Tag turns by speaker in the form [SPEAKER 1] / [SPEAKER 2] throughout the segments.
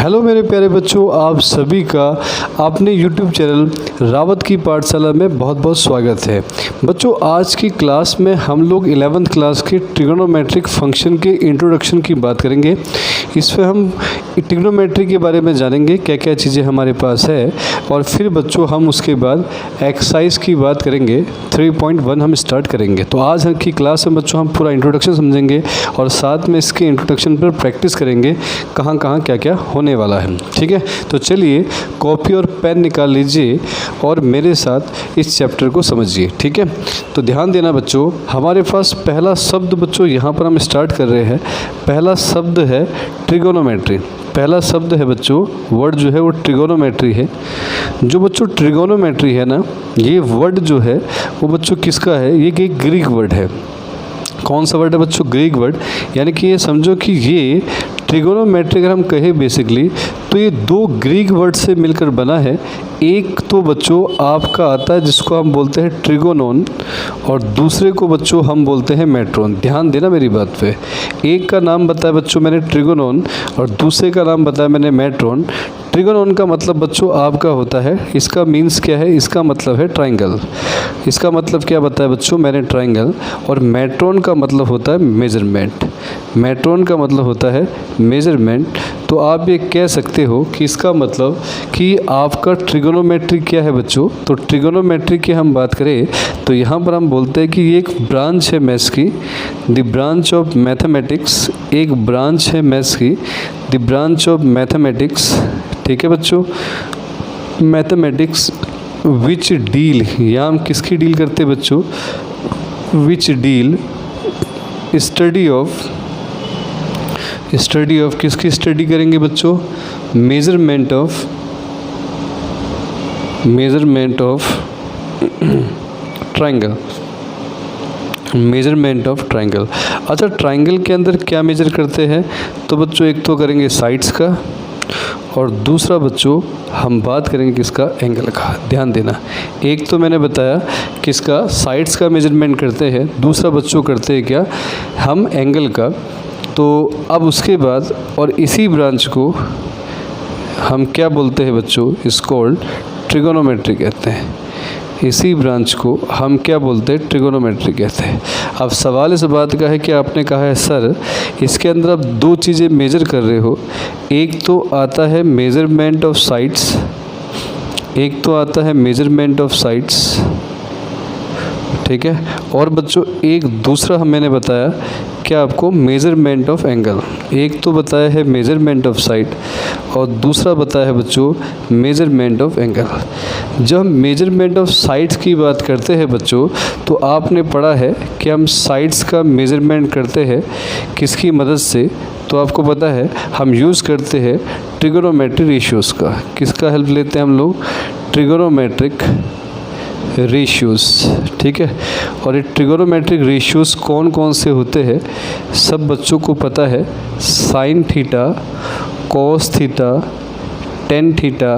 [SPEAKER 1] Hello मेरे प्यारे बच्चों, आप सभी का अपने YouTube चैनल रावत की पाठशाला में बहुत बहुत स्वागत है। बच्चों, आज की क्लास में हम लोग 11th क्लास के ट्रिगोनोमेट्रिक फंक्शन के इंट्रोडक्शन की बात करेंगे। इसमें हम ट्रिगोनोमेट्री के बारे में जानेंगे, क्या क्या चीज़ें हमारे पास है, और फिर बच्चों हम उसके बाद एक्सरसाइज की बात करेंगे। 3.1 हम स्टार्ट करेंगे। तो आज की क्लास में बच्चों हम पूरा इंट्रोडक्शन समझेंगे और साथ में इसके इंट्रोडक्शन पर प्रैक्टिस करेंगे कहाँ कहाँ क्या क्या होने वाला है। ठीक है, तो चलिए कॉपी और पेन निकाल लीजिए और मेरे साथ इस चैप्टर को समझिए। ठीक है, तो ध्यान देना बच्चों, हमारे पास पहला शब्द बच्चों यहाँ पर हम स्टार्ट कर रहे हैं। पहला शब्द है ट्रिगोनोमेट्री। पहला शब्द है बच्चों, वर्ड जो है वो ट्रिगोनोमेट्री है। जो बच्चों ट्रिगोनोमेट्री है ना, ये वर्ड जो है वो बच्चों किसका है? ये एक ग्रीक वर्ड है। कौन सा वर्ड है बच्चों? Greek word. यानी कि ये समझो कि ये ट्रिगोनोमेट्री अगर हम कहें बेसिकली तो ये दो ग्रीक वर्ड से मिलकर बना है। एक तो बच्चों आपका आता है जिसको हम बोलते हैं ट्रिगोनोन, और दूसरे को बच्चों हम बोलते हैं मेट्रोन। ध्यान देना मेरी बात पे। एक का नाम बताया बच्चों मैंने ट्रिगोनोन और दूसरे का नाम बताया मैंने मेट्रोन। ट्रिगोनोन का मतलब बच्चों आपका होता है, इसका मीन्स क्या है? इसका मतलब है ट्राइंगल। इसका मतलब क्या बताया बच्चों मैंने? ट्राइंगल। और मेट्रोन का मतलब होता है मेजरमेंट। मेट्रोन का मतलब होता है मेजरमेंट। तो आप ये कह सकते हो कि इसका मतलब कि आपका ट्रिगोनोमेट्री क्या है बच्चों? तो ट्रिगोनोमेट्री की हम बात करें तो यहाँ पर हम बोलते हैं कि ये एक ब्रांच है मैथ्स की, द ब्रांच ऑफ मैथमेटिक्स। एक ब्रांच है मैथ्स की, द ब्रांच ऑफ मैथमेटिक्स। ठीक है बच्चों, मैथमेटिक्स विच डील, यहाँ हम किसकी डील करते हैं बच्चों? विच डील स्टडी ऑफ किसकी स्टडी करेंगे बच्चों? Measurement of triangle. Measurement of triangle. अच्छा, ट्राइंगल के अंदर क्या मेजर करते हैं? तो बच्चों एक तो करेंगे साइड्स का, और दूसरा बच्चों हम बात करेंगे किसका? एंगल का। ध्यान देना, एक तो मैंने बताया किसका? साइड्स का मेजरमेंट करते हैं, दूसरा बच्चों करते हैं क्या? हम एंगल का। तो अब उसके बाद और इसी ब्रांच को हम क्या बोलते हैं बच्चों? इसको ट्रिगोनोमेट्री कहते हैं। इसी ब्रांच को हम क्या बोलते हैं? ट्रिगोनोमेट्री कहते हैं। अब सवाल इस बात का है कि आपने कहा है सर इसके अंदर आप दो चीज़ें मेजर कर रहे हो, एक तो आता है मेजरमेंट ऑफ साइड्स, एक तो आता है मेजरमेंट ऑफ साइड्स। ठीक है, और बच्चों एक दूसरा मैंने बताया क्या आपको? Measurement of angle. एक तो बताया है मेजरमेंट ऑफ साइड और दूसरा बताया है बच्चों मेजरमेंट ऑफ एंगल। जब हम मेजरमेंट ऑफ साइड्स की बात करते हैं बच्चों तो आपने पढ़ा है कि हम साइड्स का मेजरमेंट करते हैं किसकी मदद से? तो आपको पता है हम यूज़ करते हैं ट्रिगोनोमेट्रिक रेशियोज़ का। किसका हेल्प लेते हैं हम लोग? Trigonometric ratios. ठीक है, और ये ट्रिगोनोमेट्रिक रेशियोज़ कौन कौन से होते हैं सब बच्चों को पता है। Sine theta, cos theta, tan theta,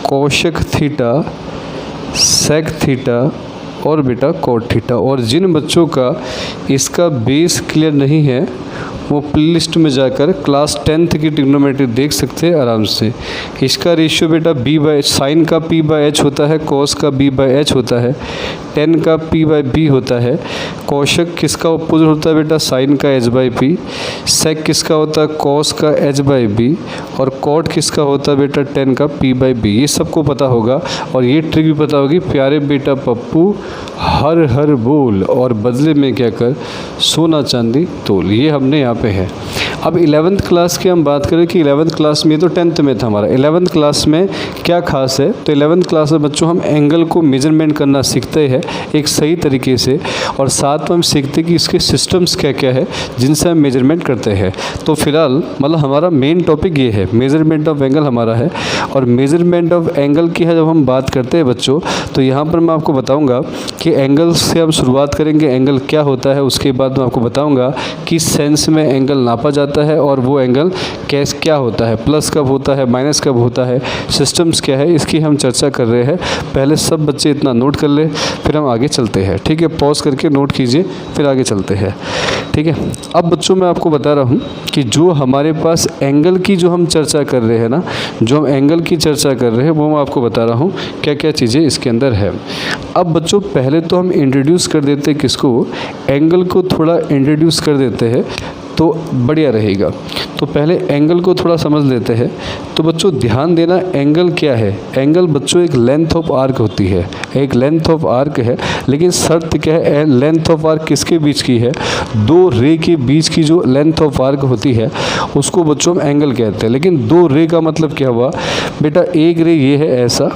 [SPEAKER 1] cosec theta, sec theta और बेटा कॉट थीटा। और जिन बच्चों का इसका बेस क्लियर नहीं है वो प्लेलिस्ट में जाकर क्लास 10th की ट्रिग्नोमेट्री देख सकते हैं आराम से। इसका रेशियो बेटा साइन का p/h होता है, कॉस का b/h होता है, टेन का p/b होता है, कोशक किसका अपोजिट होता है बेटा? साइन का h/p, सेक किसका होता है? कॉस का h/b, और कॉट किसका होता है बेटा? टेन का p/b। ये सबको पता होगा और ये ट्रिक भी पता होगी। प्यारे बेटा पप्पू हर हर बोल और बदले में क्या कर? सोना चांदी तोल। ये हमने यहाँ पे है। अब 11th क्लास की हम बात करें कि 11th क्लास में तो 10th में था हमारा। 11th क्लास में क्या खास है? तो 11th क्लास में बच्चों हम एंगल को मेजरमेंट करना सीखते हैं एक सही तरीके से, और साथ में हम सीखते हैं कि इसके सिस्टम्स क्या क्या है जिनसे हम मेजरमेंट करते हैं। तो फिलहाल मतलब हमारा मेन टॉपिक ये है, मेजरमेंट ऑफ एंगल हमारा है। और मेजरमेंट ऑफ एंगल की है जब हम बात करते हैं बच्चों तो यहाँ पर मैं आपको बताऊँगा कि एंगल से हम शुरुआत करेंगे, एंगल क्या होता है, उसके बाद मैं आपको बताऊँगा किस सेंस में में एंगल नापा जाता है और वो एंगल क्या होता है, प्लस कब होता है, माइनस कब होता है, सिस्टम्स क्या है, इसकी हम चर्चा कर रहे हैं। पहले सब बच्चे इतना नोट कर ले, फिर हम आगे चलते हैं। ठीक है, पॉज करके नोट कीजिए, फिर आगे चलते हैं। ठीक है, अब बच्चों मैं आपको बता रहा हूँ कि जो हमारे पास एंगल की जो हम चर्चा कर रहे हैं ना, जो हम एंगल की चर्चा कर रहे हैं वो मैं आपको बता रहा हूँ क्या क्या चीज़ें इसके अंदर है। अब बच्चों पहले तो हम इंट्रोड्यूस कर देते हैं किसको, एंगल को थोड़ा इंट्रोड्यूस कर देते हैं तो बढ़िया रहेगा। तो पहले एंगल को थोड़ा समझ लेते हैं। तो बच्चों ध्यान देना, एंगल क्या है, एंगल बच्चों एक लेंथ ऑफ आर्क होती है, एक लेंथ ऑफ आर्क है। लेकिन शर्त क्या है, लेंथ ऑफ आर्क किसके बीच की है, दो रे के बीच की जो लेंथ ऑफ आर्क होती है उसको बच्चों हम एंगल कहते हैं। लेकिन दो रे का मतलब क्या हुआ बेटा, एक रे ये है ऐसा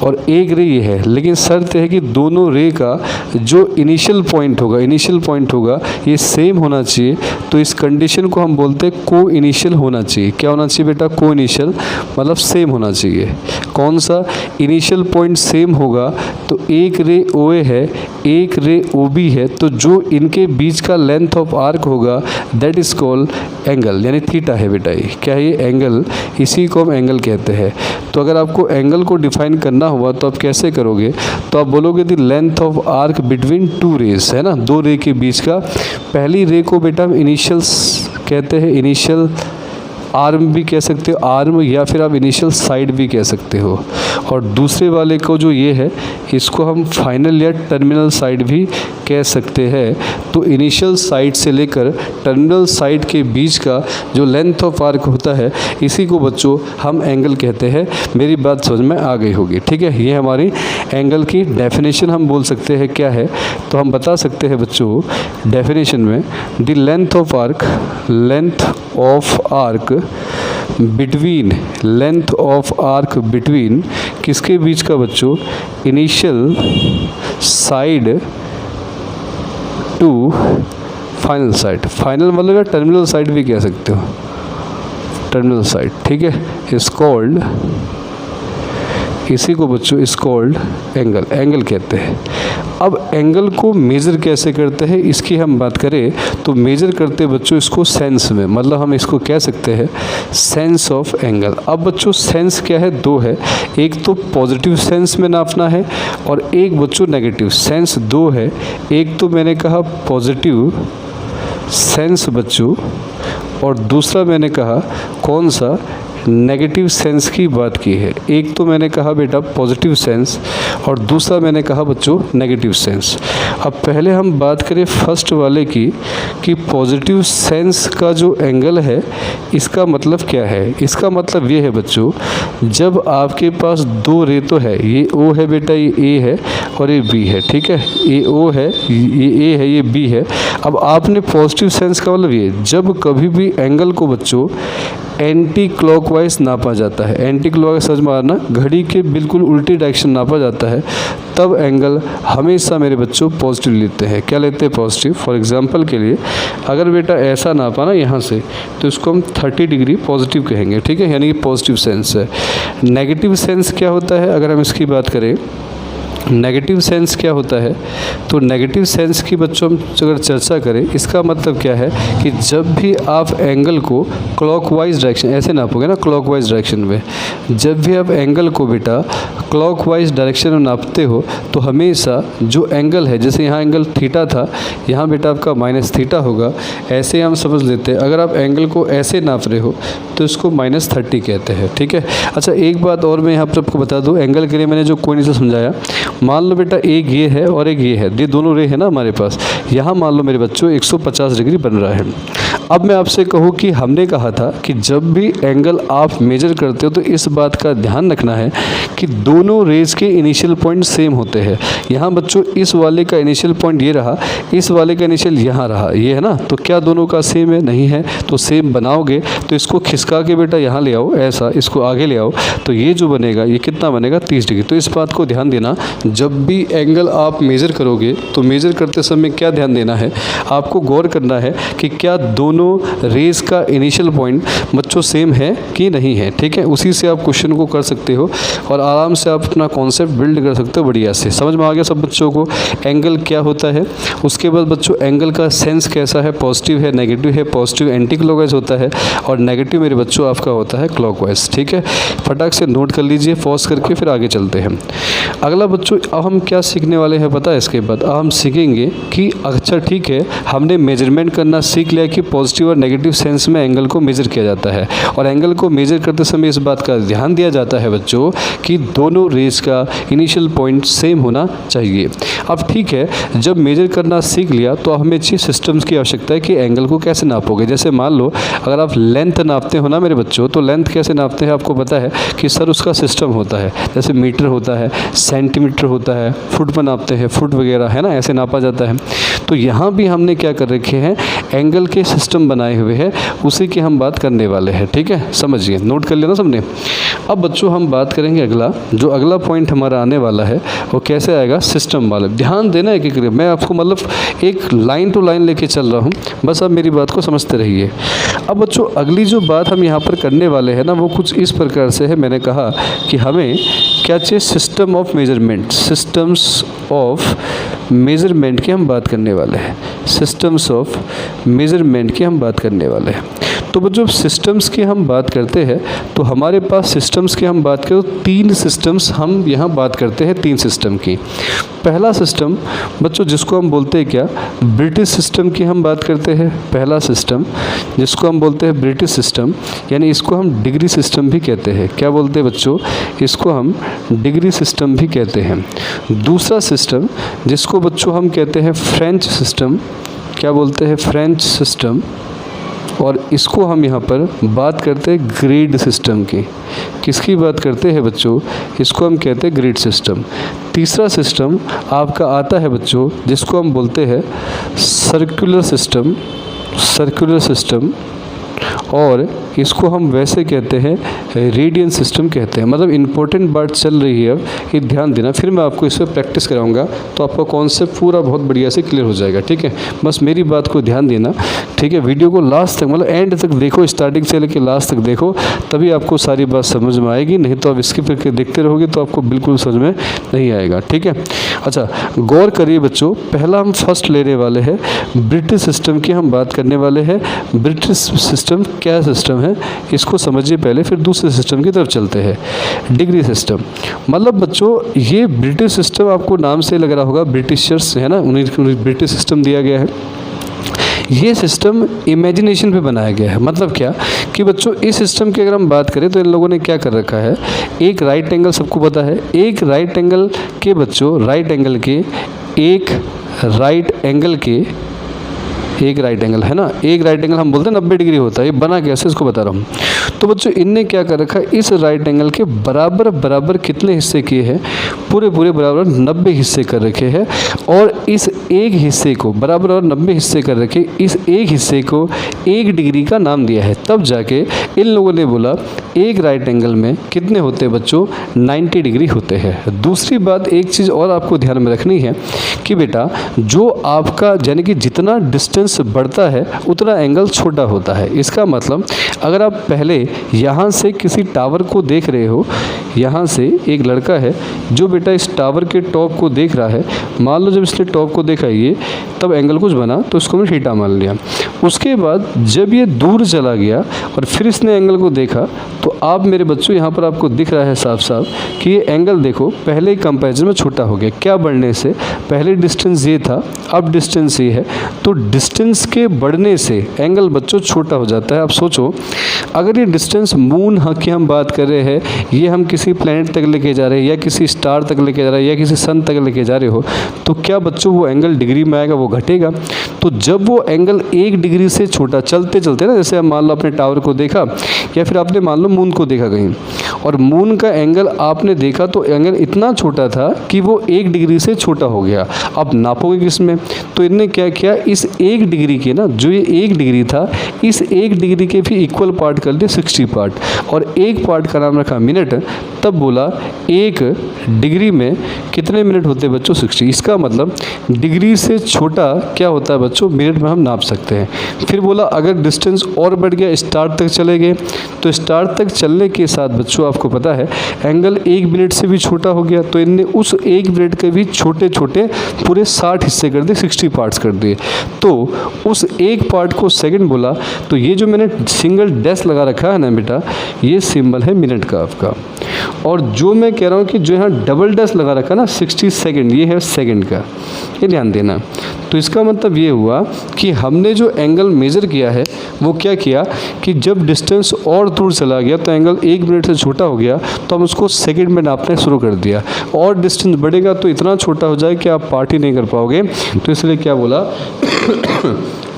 [SPEAKER 1] और एक रे ये है, लेकिन शर्त है कि दोनों रे का जो इनिशियल पॉइंट होगा ये सेम होना चाहिए। तो इस कंडीशन को हम बोलते हैं को इनिशियल होना चाहिए। क्या होना चाहिए बेटा, को इनिशियल मतलब सेम होना चाहिए। कौन सा, इनिशियल पॉइंट सेम होगा तो एक रे ओ ए है, एक रे ओ बी है, तो जो इनके बीच का लेंथ ऑफ आर्क होगा दैट इज़ कॉल्ड एंगल, यानी थीटा है बेटा। ये क्या है, ये एंगल, इसी को हम एंगल कहते हैं। तो अगर आपको एंगल को डिफाइन करना हुआ तो आप कैसे करोगे, तो आप बोलोगे the length of arc between two rays, है ना, दो रे के बीच का। पहली रे को बेटा हम इनिशियल्स कहते हैं, इनिशियल आर्म भी कह सकते हो, आर्म, या फिर आप इनिशियल साइड भी कह सकते हो। और दूसरे वाले को जो ये है इसको हम फाइनल या टर्मिनल साइड भी कह सकते हैं। तो इनिशियल साइड से लेकर टर्मिनल साइड के बीच का जो लेंथ ऑफ आर्क होता है इसी को बच्चों हम एंगल कहते हैं। मेरी बात समझ में आ गई होगी। ठीक है, ये हमारी एंगल की डेफिनेशन हम बोल सकते हैं क्या है। तो हम बता सकते हैं बच्चों डेफिनेशन में, the length of arc, length of arc between, length of arc between किसके बीच का बच्चों, initial side to final side. Final मतलब या टर्मिनल साइड भी कह सकते हो, टर्मिनल साइड। ठीक है, इज कॉल्ड, इसी को बच्चों इज कॉल्ड एंगल, एंगल कहते हैं। अब एंगल को मेज़र कैसे करते हैं इसकी हम बात करें तो मेज़र करते बच्चों इसको सेंस में, मतलब हम इसको कह सकते हैं सेंस ऑफ एंगल। अब बच्चों सेंस क्या है, दो है, एक तो पॉजिटिव सेंस में नापना है और एक बच्चों नेगेटिव। सेंस दो है, एक तो मैंने कहा पॉजिटिव सेंस बच्चों और दूसरा मैंने कहा कौन सा, नेगेटिव सेंस की बात की है। एक तो मैंने कहा बेटा पॉजिटिव सेंस और दूसरा मैंने कहा बच्चों नेगेटिव सेंस। अब पहले हम बात करें फर्स्ट वाले की कि पॉजिटिव सेंस का जो एंगल है इसका मतलब क्या है। इसका मतलब ये है बच्चों, जब आपके पास दो रे तो है, ये ओ है बेटा, ये ए है और ये बी है। ठीक है, ये ओ है, ये ए है, ये बी है। अब आपने पॉजिटिव सेंस का मतलब ये, जब कभी भी एंगल को बच्चों एंटी क्लॉकवाइज नापा जाता है, एंटी क्लॉकवाइज समझ मारना, घड़ी के बिल्कुल उल्टी डायरेक्शन नापा जाता है, तब एंगल हमेशा मेरे बच्चों पॉजिटिव लेते हैं। क्या लेते हैं, पॉजिटिव। फॉर एग्जांपल के लिए अगर बेटा ऐसा नापा ना यहाँ से, तो इसको हम 30 डिग्री पॉजिटिव कहेंगे। ठीक है, यानी कि पॉजिटिव सेंस है। नेगेटिव सेंस क्या होता है, अगर हम इसकी बात करें नेगेटिव सेंस क्या होता है, तो नेगेटिव सेंस की बच्चों हम अगर चर्चा करें इसका मतलब क्या है कि जब भी आप एंगल को क्लॉकवाइज डायरेक्शन ऐसे नापोगे ना, क्लॉकवाइज डायरेक्शन में, जब भी आप एंगल को बेटा क्लॉकवाइज डायरेक्शन में नापते हो तो हमेशा जो एंगल है, जैसे यहाँ एंगल थीटा था, यहाँ बेटा आपका माइनस थीटा होगा। ऐसे हम समझ लेते हैं, अगर आप एंगल को ऐसे नाप रहे हो तो इसको -30 कहते हैं। ठीक है, अच्छा एक बात और मैं यहाँ पर आपको बता दूँ, एंगल के लिए मैंने जो कोई नहीं समझाया, मान लो बेटा एक ये है और एक ये है, ये दोनों रे है ना हमारे पास। यहाँ मान लो मेरे बच्चों 150 डिग्री बन रहा है। अब मैं आपसे कहूँ कि हमने कहा था कि जब भी एंगल आप मेजर करते हो तो इस बात का ध्यान रखना है कि दोनों रेज के इनिशियल पॉइंट सेम होते हैं। यहाँ बच्चों इस वाले का इनिशियल पॉइंट ये रहा, इस वाले का इनिशियल यहाँ रहा, ये है ना, तो क्या दोनों का सेम है, नहीं है। तो सेम बनाओगे तो इसको खिसका के बेटा यहाँ ले आओ, ऐसा इसको आगे ले आओ, तो ये जो बनेगा ये कितना बनेगा, 30 डिग्री। तो इस बात को ध्यान देना, जब भी एंगल आप मेज़र करोगे तो मेज़र करते समय क्या ध्यान देना है, आपको गौर करना है कि क्या दोनों दोनों रेस का इनिशियल पॉइंट बच्चों सेम है कि नहीं है। ठीक है, उसी से आप क्वेश्चन को कर सकते हो और आराम से आप अपना कॉन्सेप्ट बिल्ड कर सकते हो बढ़िया से। समझ में आ गया सब बच्चों को एंगल क्या होता है। उसके बाद बच्चों एंगल का सेंस कैसा है, पॉजिटिव है, नेगेटिव है। पॉजिटिव एंटी क्लॉकवाइज होता है और नेगेटिव मेरे बच्चों आपका होता है क्लॉकवाइज। ठीक है, फटाक से नोट कर लीजिए पॉज करके, फिर आगे चलते हैं। अगला बच्चों अब हम क्या सीखने वाले हैं पता है, इसके बाद अब हम सीखेंगे कि अच्छा ठीक है, हमने मेजरमेंट करना सीख लिया कि पॉजिटिव और नेगेटिव सेंस में एंगल को मेजर किया जाता है और एंगल को मेजर करते समय इस बात का ध्यान दिया जाता है बच्चों कि दोनों रेस का इनिशियल पॉइंट सेम होना चाहिए। अब ठीक है, जब मेजर करना सीख लिया तो हमें अच्छी सिस्टम्स की आवश्यकता है कि एंगल को कैसे नापोगे। जैसे मान लो अगर आप लेंथ नापते हो ना मेरे बच्चों, तो लेंथ कैसे नापते हैं आपको पता है कि सर उसका सिस्टम होता है। जैसे मीटर होता है, सेंटीमीटर होता है, फुट पर नापते हैं, फुट वगैरह है ना, ऐसे नापा जाता है। तो यहाँ भी हमने क्या कर रखे हैं, एंगल के सिस्टम बनाए हुए हैं, उसी की हम बात करने वाले हैं। ठीक है, समझिए, नोट कर लेना सबने। अब बच्चों हम बात करेंगे अगला, जो अगला पॉइंट हमारा आने वाला है वो कैसे आएगा, सिस्टम वाला। ध्यान देना एक एक, मैं आपको मतलब एक लाइन टू लाइन लेके चल रहा हूँ, बस आप मेरी बात को समझते रहिए। अब बच्चों अगली जो बात हम यहाँ पर करने वाले हैं ना, वो कुछ इस प्रकार से है। मैंने कहा कि हमें क्या चाहिए, system of measurement, systems of measurement की हम बात करने वाले हैं, सिस्टम्स ऑफ मेजरमेंट की हम बात करने वाले हैं। तो बच्चों सिस्टम्स की हम बात करते हैं तो हमारे पास सिस्टम्स की हम बात करें तो 3 सिस्टम्स हम यहाँ बात करते हैं, 3 सिस्टम की। पहला सिस्टम बच्चों जिसको हम बोलते हैं क्या, ब्रिटिश सिस्टम की हम बात करते हैं। पहला सिस्टम जिसको हम बोलते हैं ब्रिटिश सिस्टम, यानी इसको हम डिग्री सिस्टम भी कहते हैं। क्या बोलते हैं बच्चों, इसको हम डिग्री सिस्टम भी कहते हैं। दूसरा सिस्टम जिसको बच्चों हम कहते हैं फ्रेंच सिस्टम, क्या बोलते हैं, फ्रेंच सिस्टम, और इसको हम यहाँ पर बात करते हैं ग्रिड सिस्टम की। किसकी बात करते हैं बच्चों, इसको हम कहते हैं ग्रिड सिस्टम। तीसरा सिस्टम आपका आता है बच्चों जिसको हम बोलते हैं सर्कुलर सिस्टम, सर्कुलर सिस्टम, और इसको हम वैसे कहते हैं रेडियन सिस्टम कहते हैं। मतलब इंपॉर्टेंट बात चल रही है, अब ये ध्यान देना, फिर मैं आपको इस पर प्रैक्टिस कराऊंगा तो आपका कॉन्सेप्ट पूरा बहुत बढ़िया से क्लियर हो जाएगा। ठीक है, बस मेरी बात को ध्यान देना। ठीक है, वीडियो को लास्ट तक मतलब एंड तक देखो, स्टार्टिंग से लेकर लास्ट तक देखो, तभी आपको सारी बात समझ में आएगी। नहीं तो आप स्किप करके देखते रहोगे तो आपको बिल्कुल समझ में नहीं आएगा। ठीक है, अच्छा गौर करिए बच्चों, पहला हम फर्स्ट लेने वाले हैं ब्रिटिश सिस्टम की हम बात करने वाले हैं। ब्रिटिश सिस्टम क्या सिस्टम है इसको समझिए पहले, फिर दूसरे सिस्टम की तरफ चलते हैं। डिग्री सिस्टम मतलब बच्चों ये ब्रिटिश सिस्टम आपको नाम से लग रहा होगा, ब्रिटिशर्स है ना, उन्हें ब्रिटिश सिस्टम दिया गया है। ये सिस्टम इमेजिनेशन पे बनाया गया है। मतलब क्या कि बच्चों इस सिस्टम की अगर हम बात करें तो इन लोगों ने क्या कर रखा है, एक राइट एंगल सबको पता है, एक राइट एंगल के बच्चों, राइट एंगल के, एक राइट एंगल के, एक राइट एंगल है ना, एक राइट एंगल हम बोलते हैं 90 डिग्री होता है। ये बना कैसे इसको बता रहा हूँ। तो बच्चों इनने क्या कर रखा है, इस राइट एंगल के बराबर बराबर कितने हिस्से किए हैं, पूरे पूरे बराबर 90 हिस्से कर रखे हैं। और इस एक हिस्से को बराबर और 90 हिस्से कर रखे, इस एक हिस्से को 1 डिग्री का नाम दिया है। तब जाके इन लोगों ने बोला एक राइट एंगल में कितने होते हैं बच्चों, 90 डिग्री होते हैं। दूसरी बात एक चीज़ और आपको ध्यान में रखनी है कि बेटा जो आपका यानी कि जितना डिस्टेंस बढ़ता है उतना एंगल छोटा होता है। इसका मतलब अगर आप पहले यहाँ से किसी टावर को देख रहे हो, यहाँ से एक लड़का है जो बेटा इस टावर के टॉप को देख रहा है, मान लो जब इसने टॉप को देखा ये तब एंगल कुछ बना तो इसको मैंने थीटा मान लिया। उसके बाद जब ये दूर चला गया और फिर इसने एंगल को देखा तो आप मेरे बच्चों यहाँ पर आपको दिख रहा है साफ साफ कि ये एंगल देखो पहले कंपैरिजन में छोटा हो गया। क्या बढ़ने से, पहले डिस्टेंस ये था अब डिस्टेंस ये है, तो डिस्टेंस के बढ़ने से एंगल बच्चों छोटा हो जाता है। आप सोचो अगर ये डिस्टेंस मून की हम बात कर रहे हैं, ये हम किसी प्लैनेट तक लेके जा रहे हैं या किसी स्टार तक लेके जा रहे हैं या किसी सन तक लेके जा रहे हो, तो क्या बच्चों वो एंगल डिग्री में आएगा, वो घटेगा। तो जब वो एंगल 1 डिग्री से छोटा चलते चलते ना, जैसे मान लो आपने टावर को देखा या फिर आपने मान लो मून को देखा कहीं, और मून का एंगल आपने देखा तो एंगल इतना छोटा था कि वो 1 डिग्री से छोटा हो गया। अब नापोगे किस में? तो इनने क्या किया, इस 1 डिग्री के ना, जो ये 1 डिग्री था, इस 1 डिग्री के भी इक्वल पार्ट कर दिए 60 पार्ट, और एक पार्ट का नाम रखा मिनट। तब बोला 1 डिग्री में कितने मिनट होते हैं बच्चों? 60। इसका मतलब डिग्री से छोटा क्या होता है बच्चों? मिनट में हम नाप सकते हैं। फिर बोला अगर डिस्टेंस और बढ़ गया, स्टार्ट तक चले गए, तो स्टार्ट तक चलने के साथ बच्चों आपको पता है एंगल 1 मिनट से भी छोटा हो गया, तो इनने उस 1 मिनट के भी छोटे छोटे पूरे 60 हिस्से कर दिए, 60 पार्ट्स कर दिए। तो उस एक पार्ट को सेकंड बोला। तो ये जो मैंने सिंगल डैश लगा रखा है ना बेटा, ये सिंबल है मिनट का आपका। और जो मैं कह रहा हूँ कि जो यहाँ डबल डैश लगा रखा ना 60 सेकंड, ये है सेकंड का, ये ध्यान देना। तो इसका मतलब ये हुआ कि हमने जो एंगल मेज़र किया है वो क्या किया कि जब डिस्टेंस और दूर चला गया तो एंगल 1 मिनट से छोटा हो गया, तो हम उसको सेकंड में नापना शुरू कर दिया। और डिस्टेंस बढ़ेगा तो इतना छोटा हो जाए कि आप पार्ट ही नहीं कर पाओगे। तो इसलिए क्या बोला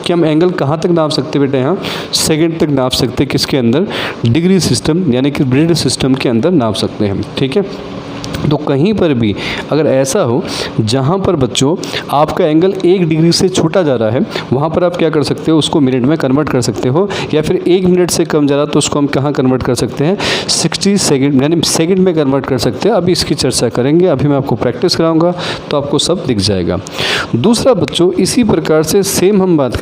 [SPEAKER 1] कि हम एंगल कहाँ तक नाप सकते बेटा? यहाँ सेकंड तक नाप सकते, किसके अंदर? डिग्री सिस्टम यानी कि ब्रेड सिस्टम के अंदर नाप सकते हैं। ठीक है, तो कहीं पर भी अगर ऐसा हो जहाँ पर बच्चों आपका एंगल 1 डिग्री से छोटा जा रहा है, वहाँ पर आप क्या कर सकते हो? उसको मिनट में कन्वर्ट कर सकते हो, या फिर 1 मिनट से कम जा रहा तो उसको हम कहाँ कन्वर्ट कर सकते हैं? 60 सेकंड यानी सेकंड में कन्वर्ट कर सकते हैं। अभी इसकी चर्चा करेंगे, अभी मैं आपको प्रैक्टिस कराऊंगा तो आपको सब दिख जाएगा। दूसरा बच्चों इसी प्रकार से सेम हम बात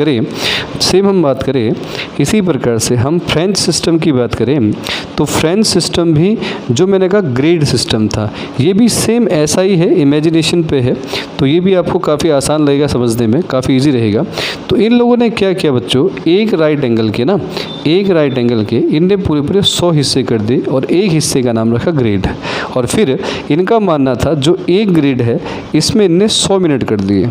[SPEAKER 1] करें इसी प्रकार से हम फ्रेंच सिस्टम की बात करें तो फ्रेंच सिस्टम भी जो मैंने कहा ग्रेड सिस्टम था, ये भी सेम ऐसा ही है, इमेजिनेशन पे है। तो ये भी आपको काफ़ी आसान लगेगा समझने में, काफ़ी इजी रहेगा। तो इन लोगों ने क्या किया बच्चों, एक राइट एंगल के इनने पूरे 100 हिस्से कर दिए और एक हिस्से का नाम रखा ग्रेड। और फिर इनका मानना था जो एक ग्रेड है इसमें इनने 100 मिनट कर दिए,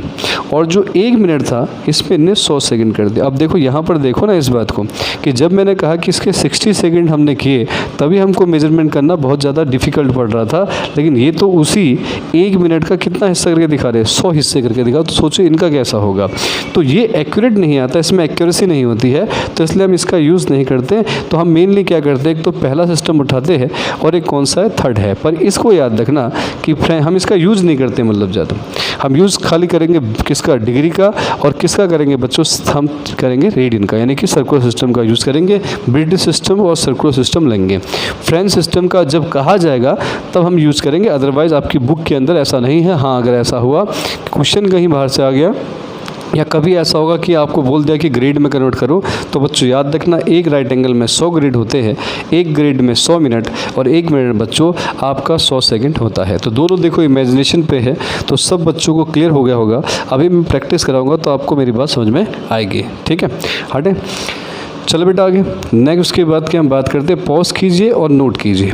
[SPEAKER 1] और जो 1 मिनट था इसमें इनने 100 सेकंड कर दिया। अब देखो यहाँ पर देखो ना इस बात को कि जब मैंने कहा कि इसके 60 सेकंड हमने किए तभी हमको मेजरमेंट करना बहुत ज़्यादा डिफिकल्ट पड़ रहा था, लेकिन ये तो उसी 1 मिनट का कितना हिस्सा करके दिखा रहे हैं? 100 हिस्से करके दिखा। तो सोचो इनका कैसा होगा। तो ये एक्यूरेट नहीं आता, इसमें एक्यूरेसी नहीं होती है, तो इसलिए हम इसका यूज़ नहीं करते। तो हम मेनली क्या करते हैं, एक तो पहला सिस्टम उठाते हैं और एक कौन सा है? थर्ड है। पर इसको याद रखना कि हम इसका यूज़ नहीं करते, मतलब ज़्यादा हम यूज़ खाली करेंगे किसका? डिग्री का। और किसका करेंगे बच्चों? हम करेंगे रेडियन का, यानी कि सर्कुलर सिस्टम का यूज़ करेंगे। ब्रिटिश सिस्टम और सर्कुलर सिस्टम लेंगे। फ्रेंच सिस्टम का जब कहा जाएगा तब हम यूज़ करेंगे, अदरवाइज़ आपकी बुक के अंदर ऐसा नहीं है। हाँ, अगर ऐसा हुआ क्वेश्चन कहीं बाहर से आ गया या कभी ऐसा होगा कि आपको बोल दिया कि ग्रेड में कन्वर्ट करो, तो बच्चों याद रखना एक राइट एंगल में 100 ग्रेड होते हैं, एक ग्रेड में 100 मिनट और 1 मिनट बच्चों आपका 100 सेकंड होता है। तो दोनों देखो इमेजिनेशन पे है, तो सब बच्चों को क्लियर हो गया होगा। अभी मैं प्रैक्टिस कराऊंगा तो आपको मेरी बात समझ में आएगी। ठीक है, हटे चलो बेटा आगे। नेक्स्ट उसके बाद की हम बात करते हैं, पॉज कीजिए और नोट कीजिए।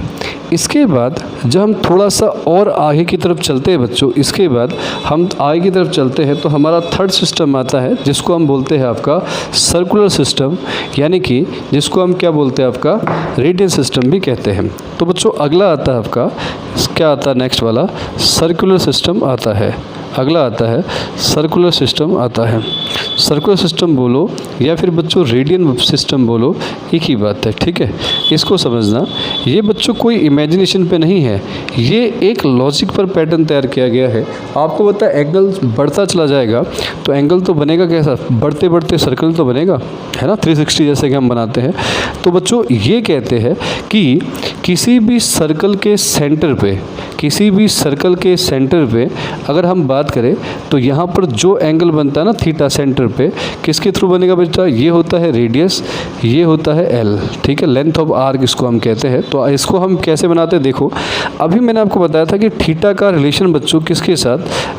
[SPEAKER 1] इसके बाद जब हम थोड़ा सा और आगे की तरफ चलते हैं बच्चों, इसके बाद हम आगे की तरफ चलते हैं तो हमारा थर्ड सिस्टम आता है जिसको हम बोलते हैं आपका सर्कुलर सिस्टम, यानी कि जिसको हम क्या बोलते हैं आपका रेडियन सिस्टम भी कहते हैं। तो बच्चों अगला आता है आपका क्या आता है? नेक्स्ट वाला सर्कुलर सिस्टम आता है। अगला आता है सर्कुलर सिस्टम आता है। सर्कुलर सिस्टम बोलो या फिर बच्चों रेडियन सिस्टम बोलो, एक ही बात है। ठीक है, इसको समझना। ये बच्चों कोई इमेजिनेशन पे नहीं है, ये एक लॉजिक पर पैटर्न तैयार किया गया है। आपको पता है एंगल बढ़ता चला जाएगा तो एंगल तो बनेगा कैसा? बढ़ते बढ़ते सर्कल तो बनेगा, है ना, 360 जैसे कि हम बनाते हैं। तो बच्चों ये कहते हैं कि किसी भी सर्कल के सेंटर पे अगर हम बात करें तो यहाँ पर जो एंगल बनता है ना थीटा सेंटर पे, किसके थ्रू बनेगा बेटा? ये होता है रेडियस, ये होता है एल। ठीक है, लेंथ ऑफ आर्क इसको हम कहते हैं। तो इसको हम कैसे बनाते हैं देखो, अभी मैंने आपको बताया था कि थीटा का रिलेशन बच्चों किसके साथ?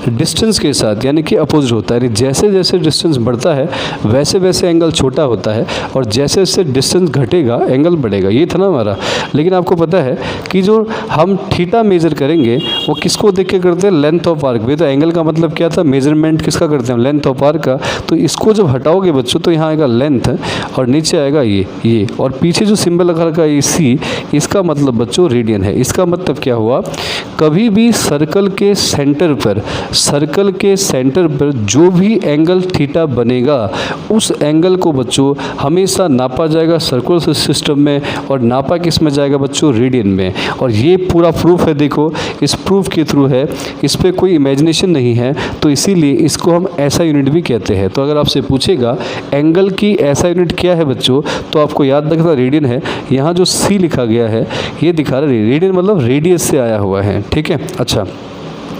[SPEAKER 1] डिस्टेंस के साथ, यानी कि अपोजिट होता है। जैसे जैसे डिस्टेंस बढ़ता है वैसे वैसे एंगल छोटा होता है और जैसे जैसे डिस्टेंस घटेगा एंगल बढ़ेगा। ये था ना हमारा। लेकिन आपको पता है कि जो हम थीटा मेजर करेंगे वो किसको देख के करते हैं? Length of arc. तो एंगल का मतलब क्या था? मेजरमेंट किसका करते हैं? लेंथ ऑफ आर्क का। तो इसको जब हटाओगे बच्चों तो यहाँ आएगा लेंथ और नीचे आएगा ये और पीछे जो सिंबल लगा रखा है सी, इसका मतलब बच्चों रेडियन है। इसका मतलब क्या हुआ कभी भी सर्कल के सेंटर पर जो भी एंगल थीटा बनेगा उस एंगल को बच्चों हमेशा नापा जाएगा सर्कुलर सिस्टम में, और नापा किस में जाएगा बच्चों, रेडियन में। और ये पूरा प्रूफ है, देखो इस प्रूफ के थ्रू है, इस पे कोई इमेजिनेशन नहीं है, तो इसीलिए इसको हम ऐसा यूनिट भी कहते हैं। तो अगर आपसे पूछेगा एंगल की ऐसा यूनिट क्या है बच्चों, तो आपको याद रखना रेडियन है। यहाँ जो सी लिखा गया है ये दिखा रहा है रेडियन मतलब रेडियस से आया हुआ है, ठीक है। अच्छा,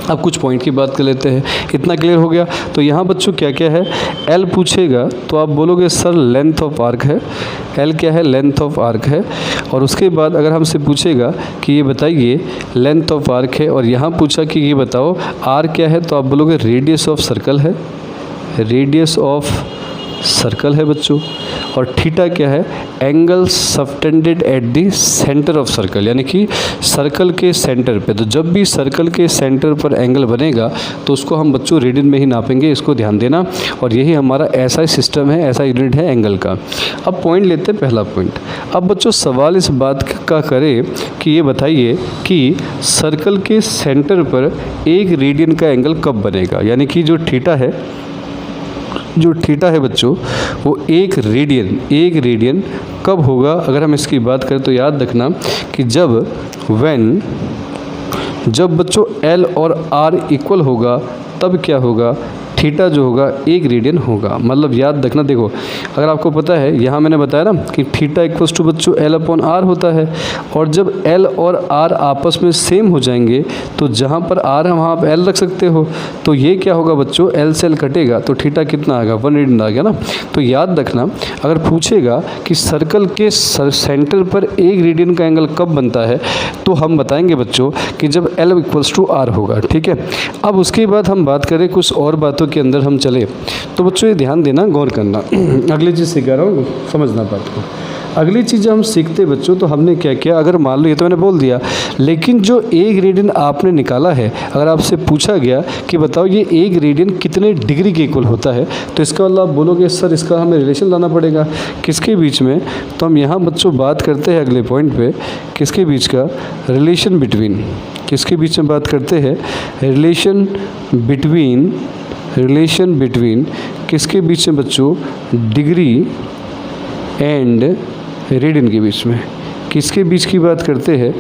[SPEAKER 1] अब कुछ पॉइंट की बात कर लेते हैं। इतना क्लियर हो गया। तो यहाँ बच्चों क्या क्या है, एल पूछेगा तो आप बोलोगे सर लेंथ ऑफ आर्क है। एल क्या है, लेंथ ऑफ आर्क है। और उसके बाद अगर हमसे पूछेगा कि ये बताइए लेंथ ऑफ आर्क है, और यहाँ पूछा कि ये बताओ आर क्या है, तो आप बोलोगे रेडियस ऑफ सर्कल है, रेडियस ऑफ सर्कल है बच्चों। और थीटा क्या है, angle subtended at the centre of circle, यानी कि सर्कल के सेंटर पे। तो जब भी सर्कल के सेंटर पर एंगल बनेगा तो उसको हम बच्चों रेडियन में ही नापेंगे, इसको ध्यान देना। और यही हमारा ऐसा सिस्टम है, ऐसा यूनिट है एंगल का। अब पॉइंट लेते हैं, पहला पॉइंट। अब बच्चों सवाल इस बात का करें कि ये बताइए कि सर्कल के सेंटर पर एक रेडियन का एंगल कब बनेगा, यानी कि जो थीटा है बच्चों वो एक रेडियन कब होगा। अगर हम इसकी बात करें तो याद रखना कि जब बच्चों एल और आर इक्वल होगा तब क्या होगा, थीटा जो होगा एक रेडियन होगा। मतलब याद रखना, देखो अगर आपको पता है यहाँ मैंने बताया ना कि थीटा इक्वल्स टू बच्चों एल अपॉन आर होता है, और जब एल और आर आपस में सेम हो जाएंगे तो जहाँ पर आर है वहाँ आप एल रख सकते हो। तो ये क्या होगा बच्चों, एल से एल कटेगा तो थीटा कितना आएगा, 1 रेडियन आ गया ना। तो याद रखना अगर पूछेगा कि सर्कल के सेंटर पर एक रेडियन का एंगल कब बनता है, तो हम बताएंगे बच्चों कि जब एल इक्वल्स टू आर होगा, ठीक है। अब उसके बाद हम बात करें कुछ और बातों के अंदर हम चले, तो बच्चों ये ध्यान देना, गौर करना। अगली चीज़ सिखा रहा हूँ, समझना बात को। अगली चीज़ हम सीखते बच्चों, तो हमने क्या किया, अगर मान लो ये तो मैंने बोल दिया, लेकिन जो एक रेडियन आपने निकाला है, अगर आपसे पूछा गया कि बताओ ये एक रेडियन कितने डिग्री के इक्वल होता है, तो इसका मतलब आप बोलोगे सर इसका हमें रिलेशन लाना पड़ेगा किसके बीच में। तो हम यहाँ बच्चों बात करते हैं अगले पॉइंट पे, किसके बीच का, रिलेशन बिटवीन, किसके बीच में बात करते हैं, रिलेशन बिटवीन किसके बीच में बच्चों, डिग्री एंड रेडियन के बीच में। किसके बीच की बात करते हैं,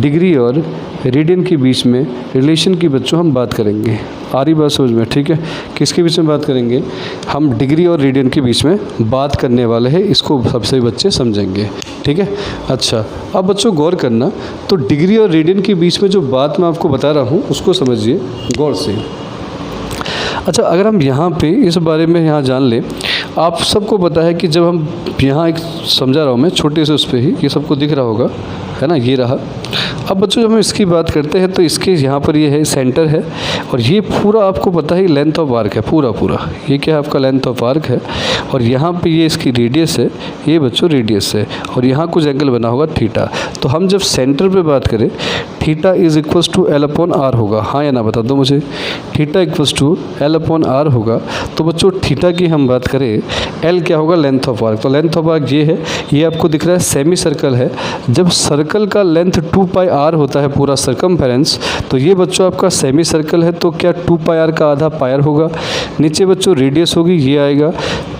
[SPEAKER 1] डिग्री और रेडियन के बीच में रिलेशन की बच्चों हम बात करेंगे। आ रही बात समझ में, ठीक है। किसके बीच में बात करेंगे, हम डिग्री और रेडियन के बीच में बात करने वाले हैं, इसको सबसे बच्चे समझेंगे, ठीक है। अच्छा, अब बच्चों गौर करना, तो डिग्री और रेडियन के बीच में जो बात मैं आपको बता रहा हूँ उसको समझिए गौर से। अच्छा, अगर हम यहाँ पे इस बारे में यहाँ जान लें, आप सबको पता है कि जब हम यहाँ एक समझा रहा हूँ मैं छोटे से उस पर ही, ये सबको दिख रहा होगा है ना, ये रहा। अब बच्चों जब हम इसकी बात करते हैं तो इसके यहाँ पर ये है सेंटर है, और ये पूरा आपको पता है लेंथ ऑफ आर्क है, पूरा ये क्या है आपका लेंथ ऑफ आर्क है। और यहाँ पे ये इसकी रेडियस है, ये बच्चों रेडियस है, और यहाँ कुछ एंगल बना होगा थीटा। तो हम जब सेंटर पे बात करें, theta is equals to L upon R होगा, हाँ या ना बता दो मुझे। Theta equals to L upon R होगा। तो बच्चों थीटा की हम बात करें, एल क्या होगा, लेंथ ऑफ आर्क। तो लेंथ ऑफ आर्क ये है, ये आपको दिख रहा है सेमी सर्कल है। जब सर्कल का लेंथ 2 पाई आर होता है पूरा सर्कमफेरेंस, तो ये बच्चों आपका सेमी सर्कल है, तो क्या 2 पाई आर का आधा पाई आर होगा। नीचे बच्चों रेडियस होगी, ये आएगा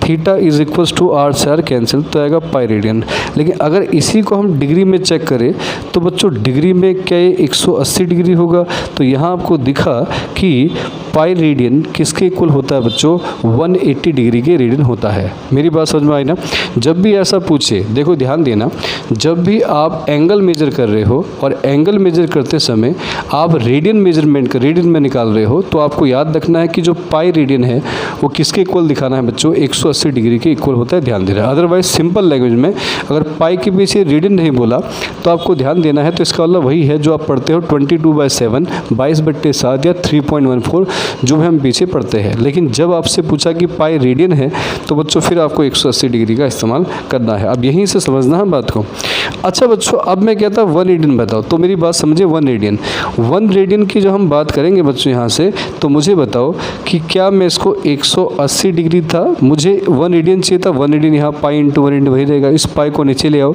[SPEAKER 1] theta is equals to R से आर कैंसिल, तो आएगा पाई रेडियन। लेकिन अगर इसी को हम डिग्री में चेक करें तो बच्चों डिग्री में क्या ये 180 डिग्री होगा। तो यहाँ आपको दिखा कि पाई रेडियन किसके इक्वल होता है बच्चों, 180 डिग्री के रेडियन होता है। मेरी बात समझ में आई ना। जब भी ऐसा पूछे, देखो ध्यान देना, जब भी आप एंगल मेजर कर रहे हो और एंगल मेजर करते समय आप रेडियन मेजरमेंट का रेडियन में निकाल रहे हो, तो आपको याद रखना है कि जो पाई रेडियन है वो किसके इक्वल दिखाना है बच्चों, 180 डिग्री के इक्वल होता है, ध्यान देना। अदरवाइज सिंपल लैंग्वेज में अगर पाई के पीछे रेडियन नहीं बोला तो आपको ध्यान देना है, तो इसका मतलब वही है जो आप पढ़ते हो 22/7, 22/7 या 3.14 जो भी हम पीछे पढ़ते हैं। लेकिन जब आपसे पूछा कि पाई रेडियन है तो बच्चों फिर आपको 180 डिग्री का इस्तेमाल करना है। अब यहीं से समझना है बात को। अच्छा बच्चों, अब मैं कहता 1 रेडियन बताओ, तो मेरी बात समझे। 1 रेडियन, 1 रेडियन की जो हम बात करेंगे बच्चों यहाँ से, तो मुझे बताओ कि क्या मैं इसको 180 डिग्री था, मुझे 1 रेडियन चाहिए था। 1 रेडियन यहाँ पाई इंटू 1 रेडियन वही रहेगा। इस पाई को नीचे ले आओ,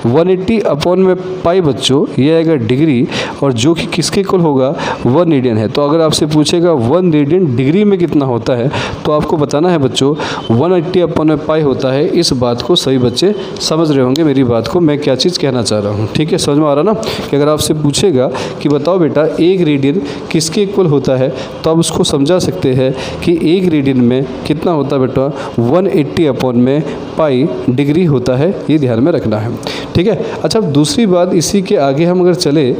[SPEAKER 1] 180 अपॉन में पाई बच्चों ये आएगा डिग्री, और जो कि किसके इक्वल होगा, 1 रेडियन है। तो अगर आपसे पूछेगा 1 रेडियन डिग्री में कितना होता है, तो आपको बताना है बच्चों 180 अपॉन में पाई होता है। इस बात को सभी बच्चे समझ रहे होंगे, मेरी बात को मैं क्या चीज़ कहना चाह रहा हूँ। ठीक है, समझ में आ रहा ना कि अगर आपसे पूछेगा कि बताओ बेटा 1 रेडियन किसके इक्वल होता है, तो आप उसको समझा सकते हैं कि 1 रेडियन में कितना होता है बेटा, 180 अपॉन में पाई डिग्री होता है। ये ध्यान में रखना है। ठीक है। अच्छा, अब दूसरी बात, इसी के आगे हम अगर चले,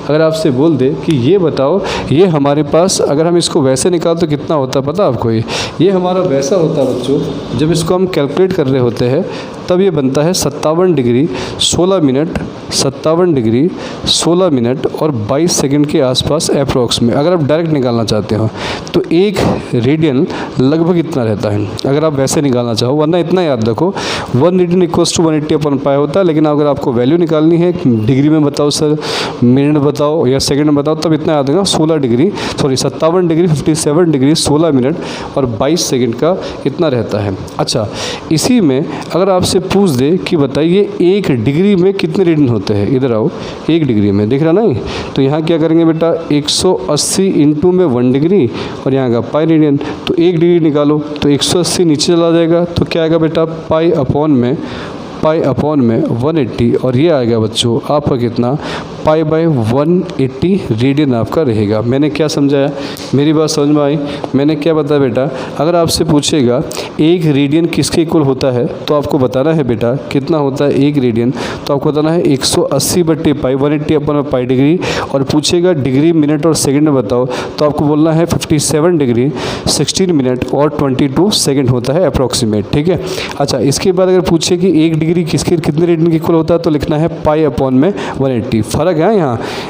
[SPEAKER 1] अगर आपसे बोल दे कि ये बताओ, ये हमारे पास अगर हम इसको वैसे निकाल तो कितना होता है पता है आपको। ये हमारा वैसा होता है बच्चों, जब इसको हम कैलकुलेट कर रहे होते हैं तब ये बनता है 57 डिग्री 16 मिनट, 57 डिग्री 16 मिनट और 22 सेकंड के आसपास अप्रॉक्स में। अगर आप डायरेक्ट निकालना चाहते हो तो 1 रेडियन लगभग इतना रहता है, अगर आप वैसे निकालना चाहो। वरना इतना याद रखो, 1 radian equals to 180 upon pi होता है। लेकिन अगर आपको वैल्यू निकालनी है, डिग्री में बताओ सर, मिनट बताओ या सेकंड में बताओ, तब इतना याद रखना, 57 डिग्री 57 डिग्री 16 मिनट और 22 सेकंड का इतना रहता है। अच्छा, इसी में अगर आपसे पूछ दे कि बताइए 1 डिग्री में कितने रेडियन होते हैं, इधर आओ, 1 डिग्री में दिख रहा नहीं, तो यहाँ क्या करेंगे बेटा, 180 इंटू में 1 डिग्री और यहाँ का पाई रेडियन, तो 1 डिग्री निकालो तो 180 नीचे चला जाएगा, तो क्या आएगा बेटा, पाई अपॉन में 180, और ये आएगा बच्चों आपका कितना, पाई बाय 180 रेडियन आपका रहेगा। मैंने क्या समझाया, मेरी बात समझ में आई। मैंने क्या बताया बेटा, अगर आपसे पूछेगा 1 रेडियन किसके इक्वल होता है, तो आपको बताना है बेटा कितना होता है 1 रेडियन, तो आपको बताना है 180 बट्टे पाई, 180 अपॉन पाई डिग्री, और पूछेगा डिग्री मिनट और सेकंड में बताओ, तो आपको बोलना है 57 डिग्री 16 मिनट और 22 सेकंड होता है अप्रॉक्सीमेट। ठीक है। अच्छा, इसके बाद अगर पूछे कि 1 डिग्री किसके कितने रेडियन के इक्वल होता है, तो लिखना है पाई अपॉन में 180। फर्क है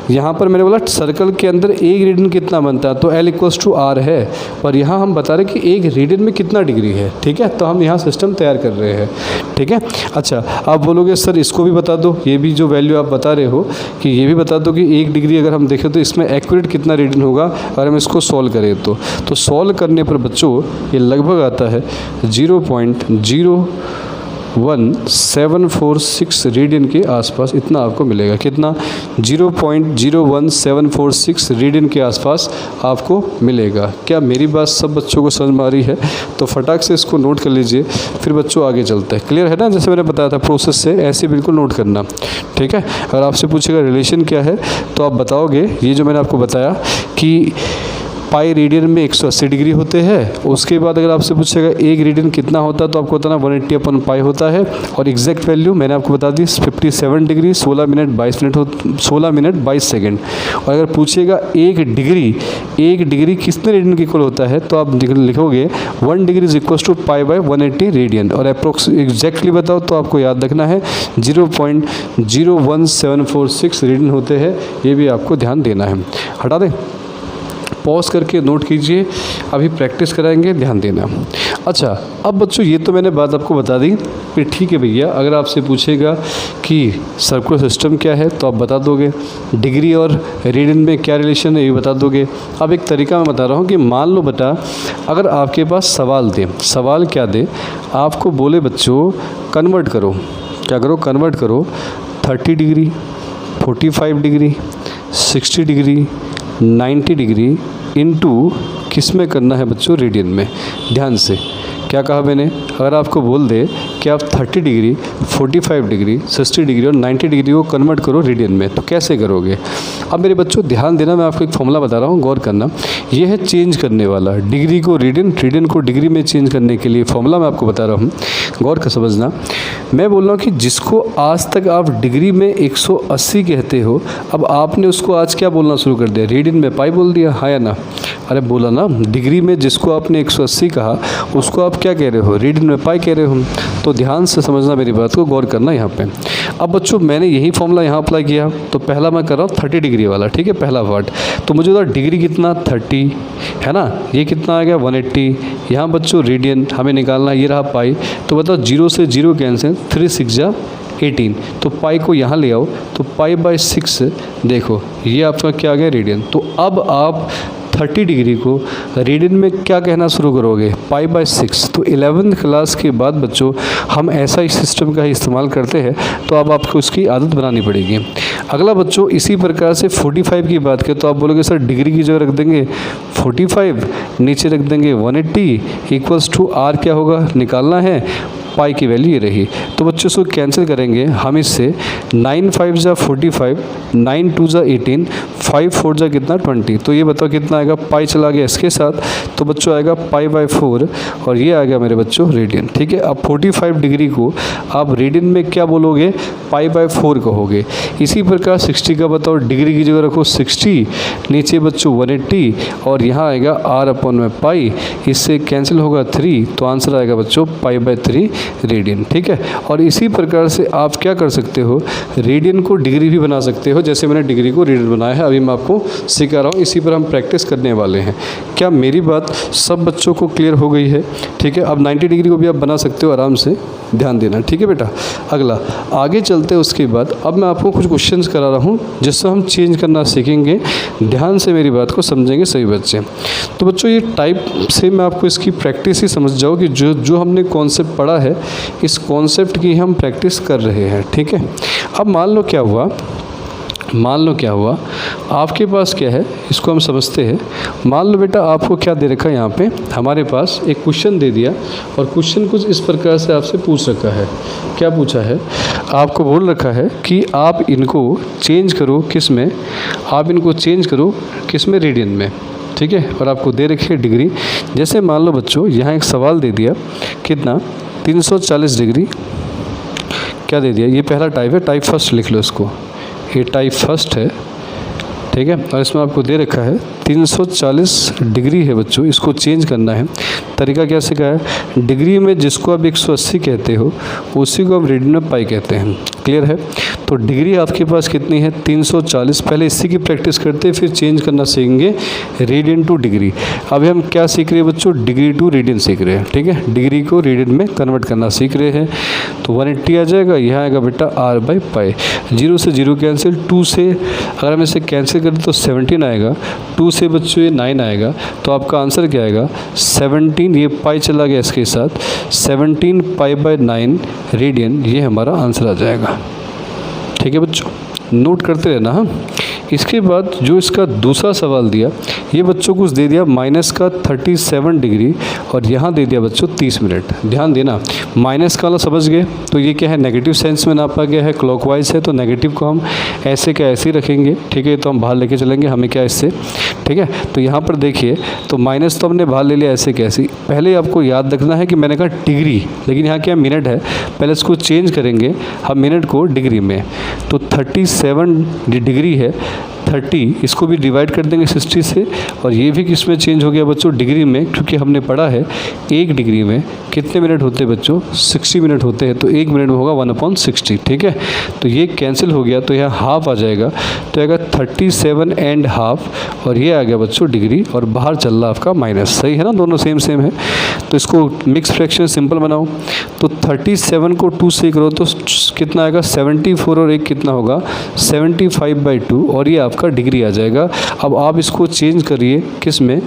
[SPEAKER 1] यहाँ पर मैंने बोला सर्कल के अंदर 1 रेडियन कितना बनता है, तो L इक्वल्स टू R है, पर यहाँ हम बता रहे कि 1 रेडियन में कितना डिग्री है। ठीक है, तो हम यहाँ सिस्टम तैयार कर रहे हैं। ठीक है। अच्छा, आप बोलोगे सर इसको भी बता दो, ये भी जो वैल्यू आप बता रहे हो कि ये भी बता दो कि 1 डिग्री अगर हम देखें तो इसमें एक्यूरेट कितना रेडियन होगा अगर हम इसको सॉल्व करें तो सॉल्व करने पर बच्चों ये लगभग आता है 0.01746 रेडियन के आसपास, इतना आपको मिलेगा। कितना, 0.01746 रेडियन के आसपास आपको मिलेगा। क्या मेरी बात सब बच्चों को समझ में आ रही है? तो फटाक से इसको नोट कर लीजिए, फिर बच्चों आगे चलते हैं। क्लियर है ना, जैसे मैंने बताया था प्रोसेस से, ऐसे बिल्कुल नोट करना। ठीक है। अगर आपसे पूछेगा रिलेशन क्या है, तो आप बताओगे ये जो मैंने आपको बताया कि पाई रेडियन में 180 डिग्री होते हैं। उसके बाद अगर आपसे पूछेगा 1 रेडियन कितना होता है, तो आपको बताना 180 अपॉन पाई होता है, और एग्जैक्ट वैल्यू मैंने आपको बता दी 57 डिग्री 16 मिनट 22 सेकंड। और अगर पूछेगा 1 डिग्री कितने रेडियन के इक्वल होता है, तो आप लिखोगे 1 degree is equal to pi by 180 radian, और अप्रोक्स एग्जैक्टली बताओ तो आपको याद रखना है 0.01746 रेडियन होते हैं। ये भी आपको ध्यान देना है। हटा दें, पॉज करके नोट कीजिए, अभी प्रैक्टिस कराएंगे, ध्यान देना। अच्छा, अब बच्चों ये तो मैंने बात आपको बता दी, फिर ठीक है भैया, अगर आपसे पूछेगा कि सर्कुलर सिस्टम क्या है तो आप बता दोगे, डिग्री और रेडियन में क्या रिलेशन है ये बता दोगे। अब एक तरीका मैं बता रहा हूँ कि मान लो बेटा अगर आपके पास सवाल क्या दे, आपको बोले बच्चों कन्वर्ट करो, क्या करो, कन्वर्ट करो 30 degree 45 degree 60 degree 90 degree into किस में करना है बच्चों, रेडियन में। ध्यान से क्या कहा मैंने, अगर आपको बोल दे कि आप 30 डिग्री 45 डिग्री 60 डिग्री और 90 डिग्री को कन्वर्ट करो रेडियन में, तो कैसे करोगे। अब मेरे बच्चों ध्यान देना, मैं आपको एक फॉर्मूला बता रहा हूँ, गौर करना। ये है चेंज करने वाला, डिग्री को रेडियन को डिग्री में चेंज करने के लिए फॉर्मूला मैं आपको बता रहा हूँ, गौर कर समझना। मैं बोल रहा हूँ कि जिसको आज तक आप डिग्री में 180 कहते हो, अब आपने उसको आज क्या बोलना शुरू कर दिया, रेडियन में पाई बोल दिया, हाँ या ना। अरे बोला ना, डिग्री में जिसको आपने 180 कहा उसको आप क्या कह रहे हो, रेडियन में पाई कह रहे हो। तो ध्यान से समझना, मेरी बात को गौर करना यहाँ पे। अब बच्चों मैंने यही फॉर्मूला यहाँ अप्लाई किया, तो पहला मैं कर रहा हूँ 30 डिग्री वाला, ठीक है, पहला पार्ट। तो मुझे बता डिग्री कितना 30 है ना, ये कितना आ गया 180। यहाँ बच्चों रेडियन हमें निकालना है, ये रहा पाई। तो बताओ 0 से 0 कैंसिल, 3 6 जा 18, तो पाई को यहाँ ले आओ, तो पाई बाय 6 देखो ये आपका क्या आ गया रेडियन। तो अब आप 30 डिग्री को रेडियन में क्या कहना शुरू करोगे, पाई बाय 6। तो 11th क्लास के बाद बच्चों हम ऐसा ही सिस्टम का ही इस्तेमाल करते हैं, तो अब आपको उसकी आदत बनानी पड़ेगी। अगला बच्चों इसी प्रकार से 45 की बात करें, तो आप बोलोगे सर डिग्री की जगह रख देंगे 45, नीचे रख देंगे 180 इक्वल्स टू आर क्या होगा निकालना है, पाई की वैल्यू ये रही। तो बच्चों इसको कैंसिल करेंगे हम इससे, 9 5 जा 45, 9 2 जा 18, 5 4 जा कितना 20। तो ये बताओ कितना आएगा, पाई चला गया इसके साथ, तो बच्चों आएगा पाई बाय 4 और ये आ गया मेरे बच्चों रेडियन, ठीक है। अब 45 डिग्री को आप रेडियन में क्या बोलोगे, पाई बाय 4 कहोगे। इसी प्रकार 60 का बताओ, डिग्री की जगह रखो 60, नीचे बच्चों 180 और यहाँ आएगा आर अपॉन में पाई, इससे कैंसिल होगा 3, तो आंसर आएगा बच्चों पाई बाय 3 रेडियन, ठीक है। और इसी प्रकार से आप क्या कर सकते हो, रेडियन को डिग्री भी बना सकते हो, जैसे मैंने डिग्री को रेडियन बनाया है, अभी मैं आपको सिखा रहा हूँ, इसी पर हम प्रैक्टिस करने वाले हैं। क्या मेरी बात सब बच्चों को क्लियर हो गई है, ठीक है। अब 90 डिग्री को भी आप बना सकते हो, आराम से ध्यान देना, ठीक है बेटा। अगला आगे चलते हैं, उसके बाद अब मैं आपको कुछ क्वेश्चंस करा रहा हूँ जिससे हम चेंज करना सीखेंगे, ध्यान से मेरी बात को समझेंगे सभी बच्चे। तो बच्चों ये टाइप से मैं आपको इसकी प्रैक्टिस ही समझ जाओ कि जो हमने कॉन्सेप्ट पढ़ा है, इस कॉन्सेप्ट की हम प्रैक्टिस कर रहे हैं, ठीक है। अब मान लो क्या हुआ, आपके पास क्या है इसको हम समझते हैं। मान लो बेटा आपको क्या दे रखा है, यहाँ पे हमारे पास एक क्वेश्चन दे दिया और क्वेश्चन कुछ इस प्रकार से आपसे पूछ रखा है। क्या पूछा है, आपको बोल रखा है कि आप इनको चेंज करो किस में, रेडियन में, ठीक है। और आपको दे रखी है डिग्री। जैसे मान लो बच्चों यहाँ एक सवाल दे दिया, कितना 340 डिग्री क्या दे दिया, ये पहला टाइप है, टाइप फर्स्ट लिख लो इसको, ये टाइप फर्स्ट है, ठीक है। और इसमें आपको दे रखा है 340 डिग्री है बच्चों, इसको चेंज करना है। तरीका क्या सिखाया है, डिग्री में जिसको आप 180 कहते हो उसी को हम रेडियन में पाई कहते हैं, क्लियर है। तो डिग्री आपके पास कितनी है 340, पहले इसी की प्रैक्टिस करते हैं, फिर चेंज करना सीखेंगे रेडियन टू डिग्री। अभी हम क्या सीख रहे हैं बच्चों, डिग्री टू रेडियन सीख रहे हैं, ठीक है। डिग्री को रेडियन में कन्वर्ट करना सीख रहे हैं। तो 180 आ जाएगा, यहाँ आएगा बेटा आर बाई पाई, 0 से 0 कैंसिल, 2 से अगर हम इसे कैंसिल करें तो 17 आएगा, 2 से बच्चों ये 9 आएगा। तो आपका आंसर क्या आएगा 17, ये पाई चला गया इसके साथ, 17 पाई बाय 9 रेडियन, ये हमारा आंसर आ जाएगा, ठीक है बच्चों। नोट करते रहना। हाँ, इसके बाद जो इसका दूसरा सवाल दिया, ये बच्चों को दे दिया माइनस का 37 डिग्री और यहाँ दे दिया बच्चों 30 मिनट। ध्यान देना, माइनस का वाला समझ गए, तो ये क्या है नेगेटिव सेंस में नापा गया है, क्लॉकवाइज है, तो नेगेटिव को हम ऐसे क्या ऐसे ही रखेंगे, ठीक है। तो हम बाहर लेके चलेंगे, हमें क्या इससे, ठीक है। तो यहाँ पर देखिए, तो माइनस तो हमने बाहर ले लिया ऐसे कैसे, पहले आपको याद रखना है कि मैंने कहा डिग्री, लेकिन यहाँ क्या मिनट है, पहले इसको चेंज करेंगे हम मिनट को डिग्री में। तो 37 डिग्री है, 30 इसको भी डिवाइड कर देंगे 60 से, और ये भी किस में चेंज हो गया बच्चों, डिग्री में, क्योंकि हमने पढ़ा है 1 डिग्री में कितने मिनट होते हैं बच्चों, 60 मिनट होते हैं। तो 1 मिनट में होगा 1/60, ठीक है। तो ये कैंसिल हो गया, तो यहाँ हाफ आ जाएगा, तो आएगा 37 एंड हाफ, और ये आ गया बच्चों डिग्री, और बाहर चल रहा आपका माइनस, सही है ना, दोनों सेम सेम है। तो इसको मिक्स फ्रैक्शन सिंपल बनाओ, तो 37 को 2 से करो तो कितना आएगा 74, और 1 कितना होगा 75/2, और ये आपका डिग्री आ जाएगा। अब आप इसको चेंज करिए किस में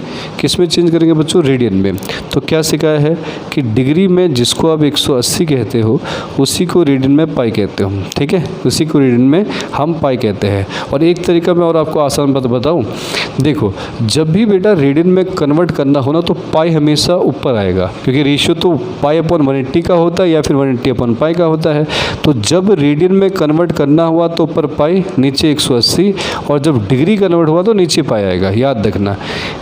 [SPEAKER 1] चेंज करेंगे बच्चों, रेडियन में। तो क्या सिखाया है कि डिग्री में जिसको आप 180 कहते हो उसी को रेडियन में पाई कहते हो, ठीक है, उसी को रेडियन में हम पाई कहते हैं। और एक तरीका मैं और आपको आसान बात बताऊं, देखो जब भी बेटा रेडियन में कन्वर्ट करना हो ना, तो पाई हमेशा ऊपर आएगा, क्योंकि रेशियो तो पाई अपॉन 180 का होता है या फिर 180 अपॉन पाई का होता है। तो जब रेडियन में कन्वर्ट करना हुआ तो ऊपर पाई, नीचे 180, और जब डिग्री कन्वर्ट हुआ तो नीचे पाई आएगा। याद रखना,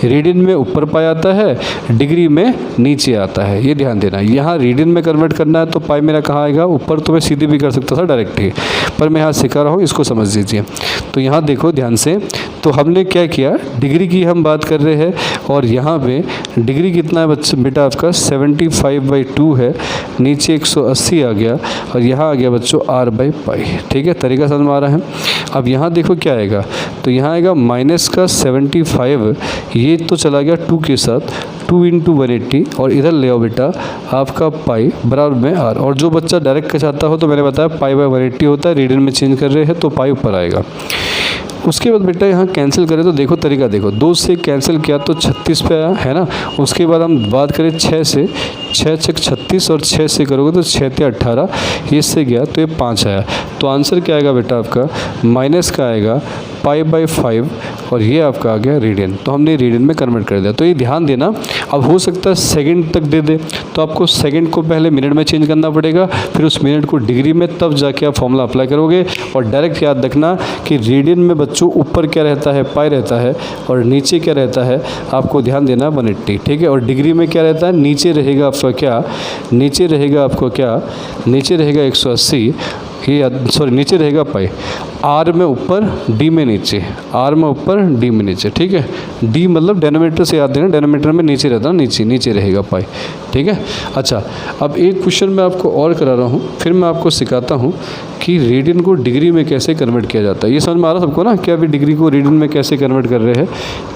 [SPEAKER 1] रेडियन में ऊपर पाई आता है, डिग्री में नीचे आता है, ये ध्यान देना। यहाँ रेडियन में कन्वर्ट करना है तो पाई मेरा कहाँ आएगा, ऊपर। तो मैं सीधे भी कर सकता था डायरेक्ट ही, पर मैं यहाँ सिखा रहा हूँ, इसको समझ लीजिए। तो यहाँ देखो ध्यान से, तो हमने क्या किया, डिग्री की हम बात कर रहे हैं और यहाँ पे डिग्री कितना है बच्चे बेटा आपका 75/2 है, नीचे 180 आ गया और यहाँ आ गया बच्चों r/पाई। ठीक है, तरीका समझ में आ रहा है। अब यहाँ देखो क्या आएगा, तो यहाँ आएगा माइनस का 75, ये तो चला गया 2 के साथ, 2 × 180 और इधर ले आओ बेटा आपका पाई बराबर में r। और जो बच्चा डायरेक्ट का चाहता हो तो मैंने बताया π/180 होता है, रेडियन में चेंज कर रहे हैं तो पाई ऊपर आएगा। उसके बाद बेटा यहाँ कैंसिल करें तो देखो तरीका देखो, 2 से कैंसिल किया तो 36 पे आया है ना। उसके बाद हम बात करें 6 से, 6 × 36 और 6 से करोगे तो 6 × 18, ये से गया तो ये 5 आया। तो आंसर क्या आएगा बेटा आपका, माइनस का आएगा π/5 और ये आपका आ गया रेडियन। तो हमने रेडियन में कन्वर्ट कर दिया। तो ये ध्यान देना, अब हो सकता है सेकंड तक दे दे तो आपको सेकंड को पहले मिनट में चेंज करना पड़ेगा, फिर उस मिनट को डिग्री में, तब जाके आप फॉर्मूला अप्लाई करोगे। और डायरेक्ट याद रखना कि रेडियन में बच्चों ऊपर क्या रहता है, पाई रहता है, और नीचे क्या रहता है आपको ध्यान देना 180। ठीक है, और डिग्री में क्या रहता है, नीचे रहेगा आपका क्या, नीचे रहेगा आपको क्या, नीचे रहेगा 180, ये सॉरी नीचे रहेगा पाई, आर में ऊपर डी में नीचे, आर में ऊपर डी में नीचे। ठीक है, डी मतलब डेनोमीटर से याद देना, डेनोमीटर में नीचे रहता है, नीचे नीचे रहेगा पाई। ठीक है, अच्छा अब एक क्वेश्चन मैं आपको और करा रहा हूँ, फिर मैं आपको सिखाता हूँ कि रेडियन को डिग्री में कैसे कन्वर्ट किया जाता है। ये समझ में आ रहा सबको ना, क्या अभी डिग्री को रेडियन में कैसे कन्वर्ट कर रहे हैं,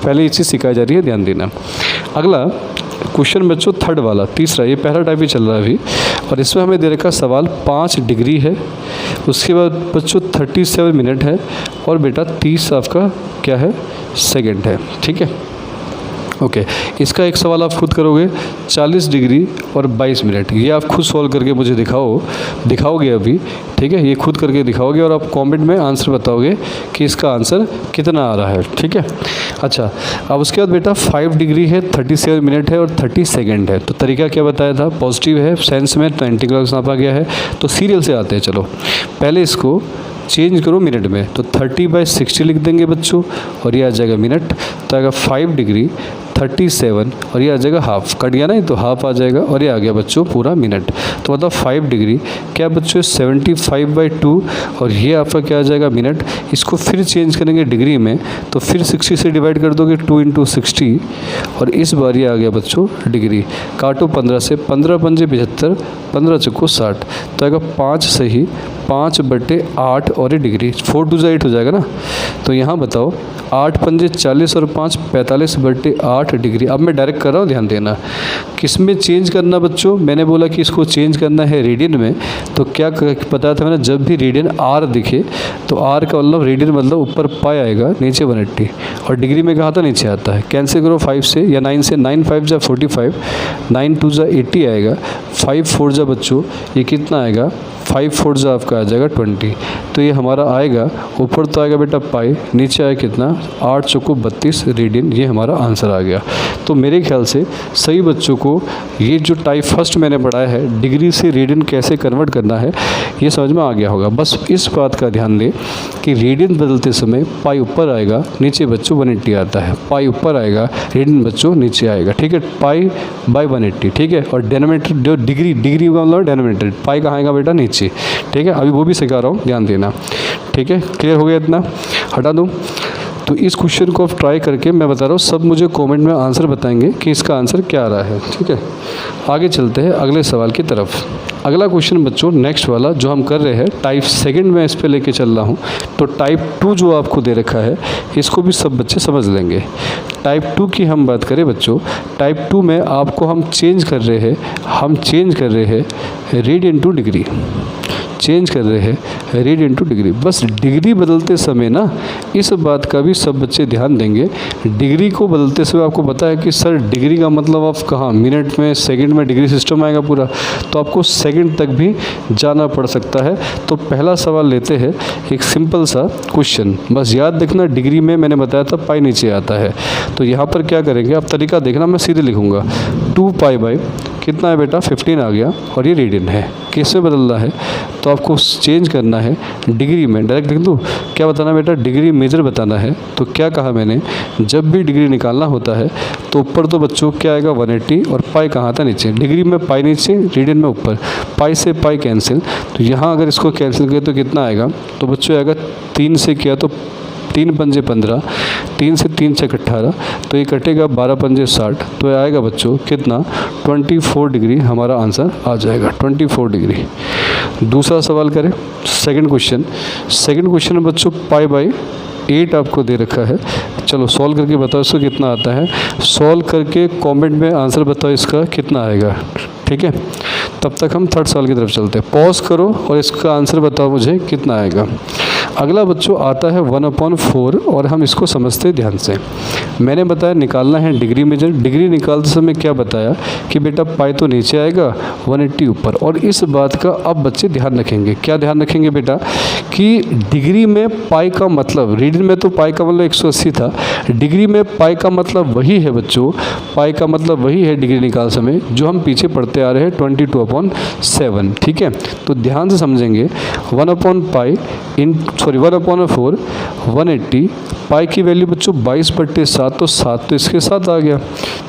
[SPEAKER 1] पहले ये चीज़ सिखाई जा रही है, ध्यान देना। अगला क्वेश्चन बच्चों थर्ड वाला, तीसरा, ये पहला टाइप ही चल रहा है अभी, और इसमें हमें दे रखा सवाल 5 डिग्री है, उसके बाद बच्चों 37 मिनट है और बेटा 30 आपका क्या है सेकंड है। ठीक है, ओके इसका एक सवाल आप खुद करोगे, 40 डिग्री और 22 मिनट, ये आप खुद सॉल्व करके मुझे दिखाओगे अभी। ठीक है, ये खुद करके दिखाओगे और आप कमेंट में आंसर बताओगे कि इसका आंसर कितना आ रहा है। ठीक है, अच्छा अब उसके बाद बेटा 5 डिग्री है, 37 मिनट है और 30 सेकंड है। तो तरीका क्या बताया था, पॉजिटिव है सेंस में, तो एंटी क्लॉक नापा गया है। तो सीरियल से आते हैं, चलो पहले इसको चेंज करो मिनट में, तो 30/60 लिख देंगे बच्चों और ये आ जाएगा मिनट। तो आएगा 5 डिग्री 37 और ये आ जाएगा हाफ, कट गया ना, तो हाफ आ जाएगा और ये आ गया बच्चों पूरा मिनट। तो मतलब 5 डिग्री क्या बच्चों 75/2 और ये आपका क्या आ जाएगा मिनट। इसको फिर चेंज करेंगे डिग्री में, तो फिर 60 से डिवाइड कर दोगे, 2 × 60 और इस बार ये आ गया बच्चों डिग्री। काटो 15 से, 15 × 5 = 75, 15 × 4 = 60, तो आएगा 5 सही 5/8 और ये डिग्री, 4 × 2 = 8 हो जाएगा ना। तो यहाँ बताओ 8 × 5 = 40 और 5 45/8 डिग्री। अब मैं डायरेक्ट कर रहा हूँ, ध्यान देना। किस में चेंज करना बच्चों, मैंने बोला कि इसको चेंज करना है रेडियन में। तो क्या बताया था मैंने, जब भी रेडियन आर दिखे तो आर का मतलब रेडियन मतलब ऊपर पाई आएगा, नीचे 180, और डिग्री में कहा था नीचे आता है। कैंसिल करो 5 से या 9 से, 9 × 5 = 45, 9 × 2 = 80 आएगा, 5 × 4 = बच्चों ये कितना आएगा, 5 × 4 आपका आ जाएगा 20। तो ये हमारा आएगा, ऊपर तो आएगा बेटा पाई, नीचे आएगा कितना 8 × 4 = 32 रेडियन। ये हमारा आंसर आ गया। तो मेरे ख्याल से सही बच्चों को ये जो टाइप फर्स्ट मैंने पढ़ाया है, डिग्री से रेडियन कैसे कन्वर्ट करना है, ये समझ में आ गया होगा। बस इस बात का ध्यान दें कि रेडियन बदलते समय पाई ऊपर आएगा, नीचे बच्चों 180 आता है, पाई ऊपर आएगा, रेडियन बच्चों नीचे आएगा। ठीक है, π/180। ठीक है, और डेनोमीटर जो डिग्री का मतलब डेनोमीटर, पाई कहाँ आएगा बेटा नीचे। ठीक है, अभी वो भी सिखा रहा हूँ, ध्यान देना। ठीक है, क्लियर हो गया इतना, हटा दूँ। तो इस क्वेश्चन को आप ट्राई करके, मैं बता रहा हूँ सब मुझे कमेंट में आंसर बताएंगे कि इसका आंसर क्या आ रहा है। ठीक है, आगे चलते हैं अगले सवाल की तरफ। अगला क्वेश्चन बच्चों नेक्स्ट वाला जो हम कर रहे हैं टाइप सेकंड में इस पे लेके चल रहा हूँ। तो टाइप 2 जो आपको दे रखा है इसको भी सब बच्चे समझ लेंगे। टाइप 2 की हम बात करें बच्चों, टाइप 2 में आपको हम चेंज कर रहे हैं रेडियन टू डिग्री, चेंज कर रहे हैं रेडियन टू डिग्री। बस डिग्री बदलते समय ना इस बात का भी सब बच्चे ध्यान देंगे। डिग्री को बदलते समय आपको पता है कि सर डिग्री का मतलब आप कहाँ, मिनट में, सेकंड में डिग्री सिस्टम आएगा पूरा, तो आपको सेकंड तक भी जाना पड़ सकता है। तो पहला सवाल लेते हैं, एक सिंपल सा क्वेश्चन, बस याद रखना डिग्री में मैंने बताया था पाई नीचे आता है। तो यहाँ पर क्या करेंगे, आप तरीका देखना, मैं सीधे लिखूँगा 2π/ कितना है बेटा 15 आ गया, और ये रेडियन है। किस में बदलना है, तो आपको चेंज करना है डिग्री में, डायरेक्ट लिख दूँ। क्या बताना बेटा, डिग्री मेजर बताना है। तो क्या कहा मैंने, जब भी डिग्री निकालना होता है तो ऊपर तो बच्चों क्या आएगा 180 और पाई कहाँ था नीचे। डिग्री में पाई नीचे, रेडियन में ऊपर, पाई से पाई कैंसिल। तो यहाँ अगर इसको कैंसिल करें तो कितना आएगा, तो बच्चों आएगा 3 से किया तो 3 पंजे 15, 3 से 3 छक 18, तो ये कटेगा 12 पंजे 60, तो ये आएगा बच्चों कितना 24 डिग्री हमारा आंसर आ जाएगा 24 डिग्री। दूसरा सवाल करें, सेकंड क्वेश्चन में बच्चों पाई बाई 8 आपको दे रखा है। चलो सॉल्व करके बताओ इसको कितना आता है, सॉल्व करके कमेंट में आंसर बताओ इसका कितना आएगा, ठीक है। तब तक हम थर्ड सवाल की तरफ चलते हैं। पॉज करो और इसका आंसर बताओ मुझे कितना आएगा। अगला बच्चों आता है 1/4 और हम इसको समझते ध्यान से। मैंने बताया निकालना है डिग्री मेजर। डिग्री निकालते समय क्या बताया कि बेटा पाई तो नीचे आएगा 180 ऊपर। और इस बात का अब बच्चे ध्यान रखेंगे, क्या ध्यान रखेंगे बेटा कि डिग्री में पाई का मतलब, रीडिंग में तो पाई का मतलब 180 था, डिग्री में पाई का मतलब वही है बच्चों, पाई का मतलब वही है डिग्री निकाल समय जो हम पीछे पढ़ते आ रहे हैं 22/7, ठीक है। तो ध्यान से समझेंगे 1/4 180 पाई की वैल्यू बच्चों 22/7, तो 7 तो इसके साथ आ गया,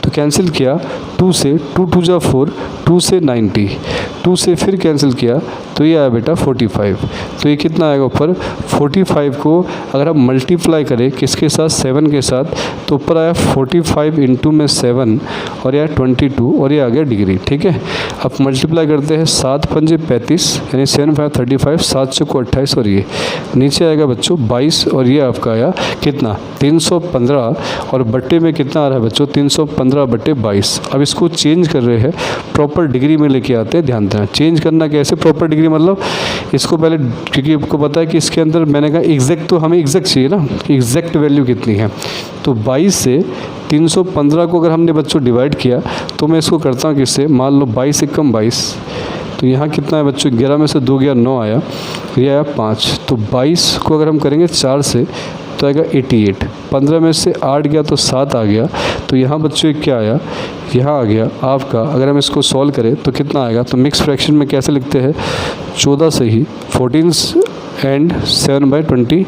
[SPEAKER 1] तो कैंसिल किया 2 से, 2 2 जा 4, 2 से 90, 2 से फिर कैंसिल किया तो ये आया बेटा 45। तो ये कितना आएगा ऊपर 45 को अगर हम मल्टीप्लाई करें किसके साथ 7 के साथ, तो ऊपर आया 45 इंटू में 7 और यह 22 और ये आ गया डिग्री, ठीक है। अब मल्टीप्लाई करते हैं 7 पंजे 35 यानी 7 5 35, 7 चौको 28 और ये नीचे आएगा बच्चों 22 और ये आपका आया कितना 315 और बट्टे में कितना आ रहा है बच्चों 315/22। अब इसको चेंज कर रहे हैं, प्रॉपर डिग्री में लेके आते हैं, ध्यान देना। चेंज करना कैसे प्रॉपर डिग्री मतलब इसको पहले, क्योंकि आपको पता है कि इसके अंदर मैंने कहा एग्जैक्ट, तो हमें एग्जैक्ट चाहिए ना कि एग्जैक्ट वैल्यू कितनी है। तो 22 से 315 को अगर हमने बच्चों डिवाइड किया तो मैं इसको करता हूँ किससे, मान लो 22 एकम 22, तो यहाँ कितना है बच्चों 11 में से 2 गया 9 आया, ये आया 5, तो 22 को अगर हम करेंगे 4 से तो आएगा 88, 15 में से 8 गया तो 7 आ गया, तो यहाँ बच्चों क्या आया, यहाँ आ गया आपका, अगर हम इसको सॉल्व करें तो कितना आएगा, तो मिक्स फ्रैक्शन में कैसे लिखते हैं 14 से ही 14 एंड 7/22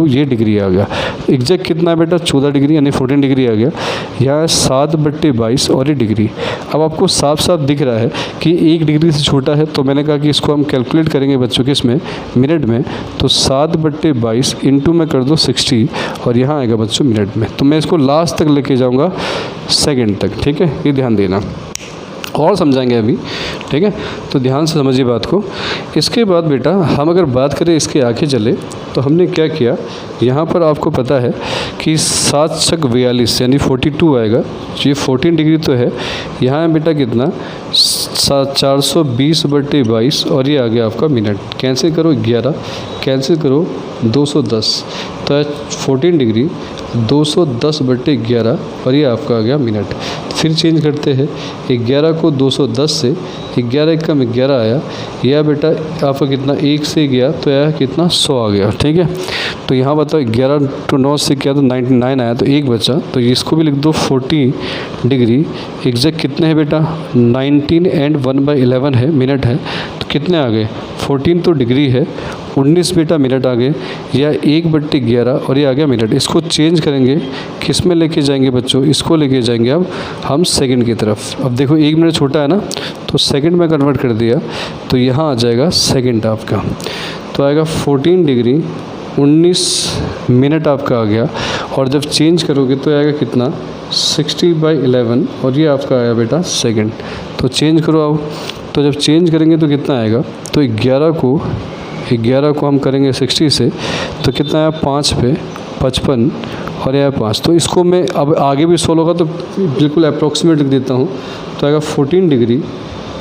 [SPEAKER 1] ये डिग्री आ गया। एग्जैक्ट कितना है बेटा 14 डिग्री यानी 14 डिग्री आ गया। यहाँ 7/22 और ये डिग्री। अब आपको साफ साफ दिख रहा है कि 1 डिग्री से छोटा है, तो मैंने कहा कि इसको हम कैलकुलेट करेंगे बच्चों के इसमें मिनट में, तो 7/22 इंटू में कर दो 60 और यहाँ आएगा बच्चों मिनट में। तो मैं इसको लास्ट तक लेके जाऊँगा सेकेंड तक, ठीक है, ये ध्यान देना और समझाएंगे अभी, ठीक है। तो ध्यान से समझिए बात को। इसके बाद बेटा हम अगर बात करें इसके आगे चले तो हमने क्या किया, यहाँ पर आपको पता है कि 7 छक 42 यानी 42 आएगा, ये 14 डिग्री तो है। यहाँ है बेटा कितना 420/22 और ये आ गया आपका मिनट। कैंसिल करो 11, कैंसिल करो 210, तो 14 डिग्री 210/11 और ये आपका आ गया मिनट। फिर चेंज करते हैं 11 को 210 से 11 एकम 11 आया, यह बेटा आपका कितना 1 से गया तो यह कितना 100 आ गया, ठीक है। तो यहाँ बताओ 11 to 9 से किया तो 99 आया, तो 1 बचा, तो इसको भी लिख दो 40 डिग्री। एग्जैक्ट कितने हैं बेटा 19 एंड 1/11 है मिनट है, तो कितने आ गए 14 तो डिग्री है, 19 बेटा मिनट आ गए, या 1/11 और ये आ गया मिनट। इसको चेंज करेंगे किस में लेके जाएंगे बच्चों, इसको लेके जाएंगे अब हम सेकंड की तरफ। अब देखो 1 मिनट छोटा है ना, तो सेकंड में कन्वर्ट कर दिया, तो यहाँ आ जाएगा सेकंड आपका, तो आएगा 14 डिग्री 19 मिनट आपका आ गया। और जब चेंज करोगे तो आएगा कितना 60/11 और ये आपका आया बेटा सेकंड। तो चेंज करो अब, तो जब चेंज करेंगे तो कितना आएगा, तो 11 को हम करेंगे 60 से, तो कितना आया 5 पे 55 और यह 5। तो इसको मैं अब आगे भी सोल्व होगा तो बिल्कुल अप्रॉक्सीमेट लिख देता हूँ, तो आएगा 14 डिग्री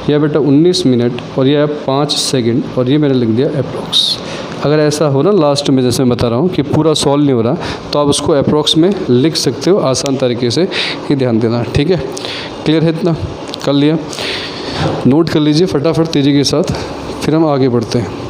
[SPEAKER 1] यह बेटा 19 मिनट और यह 5 सेकंड और ये मैंने लिख दिया अप्रॉक्स। अगर ऐसा हो ना लास्ट में जैसे मैं बता रहा हूँ कि पूरा सॉल्व नहीं हो रहा, तो आप उसको अप्रॉक्स में लिख सकते हो आसान तरीके से, ये ध्यान देना, ठीक है। क्लियर है इतना, कर लिया, नोट कर लीजिए फटाफट तेज़ी के साथ, फिर हम आगे बढ़ते हैं।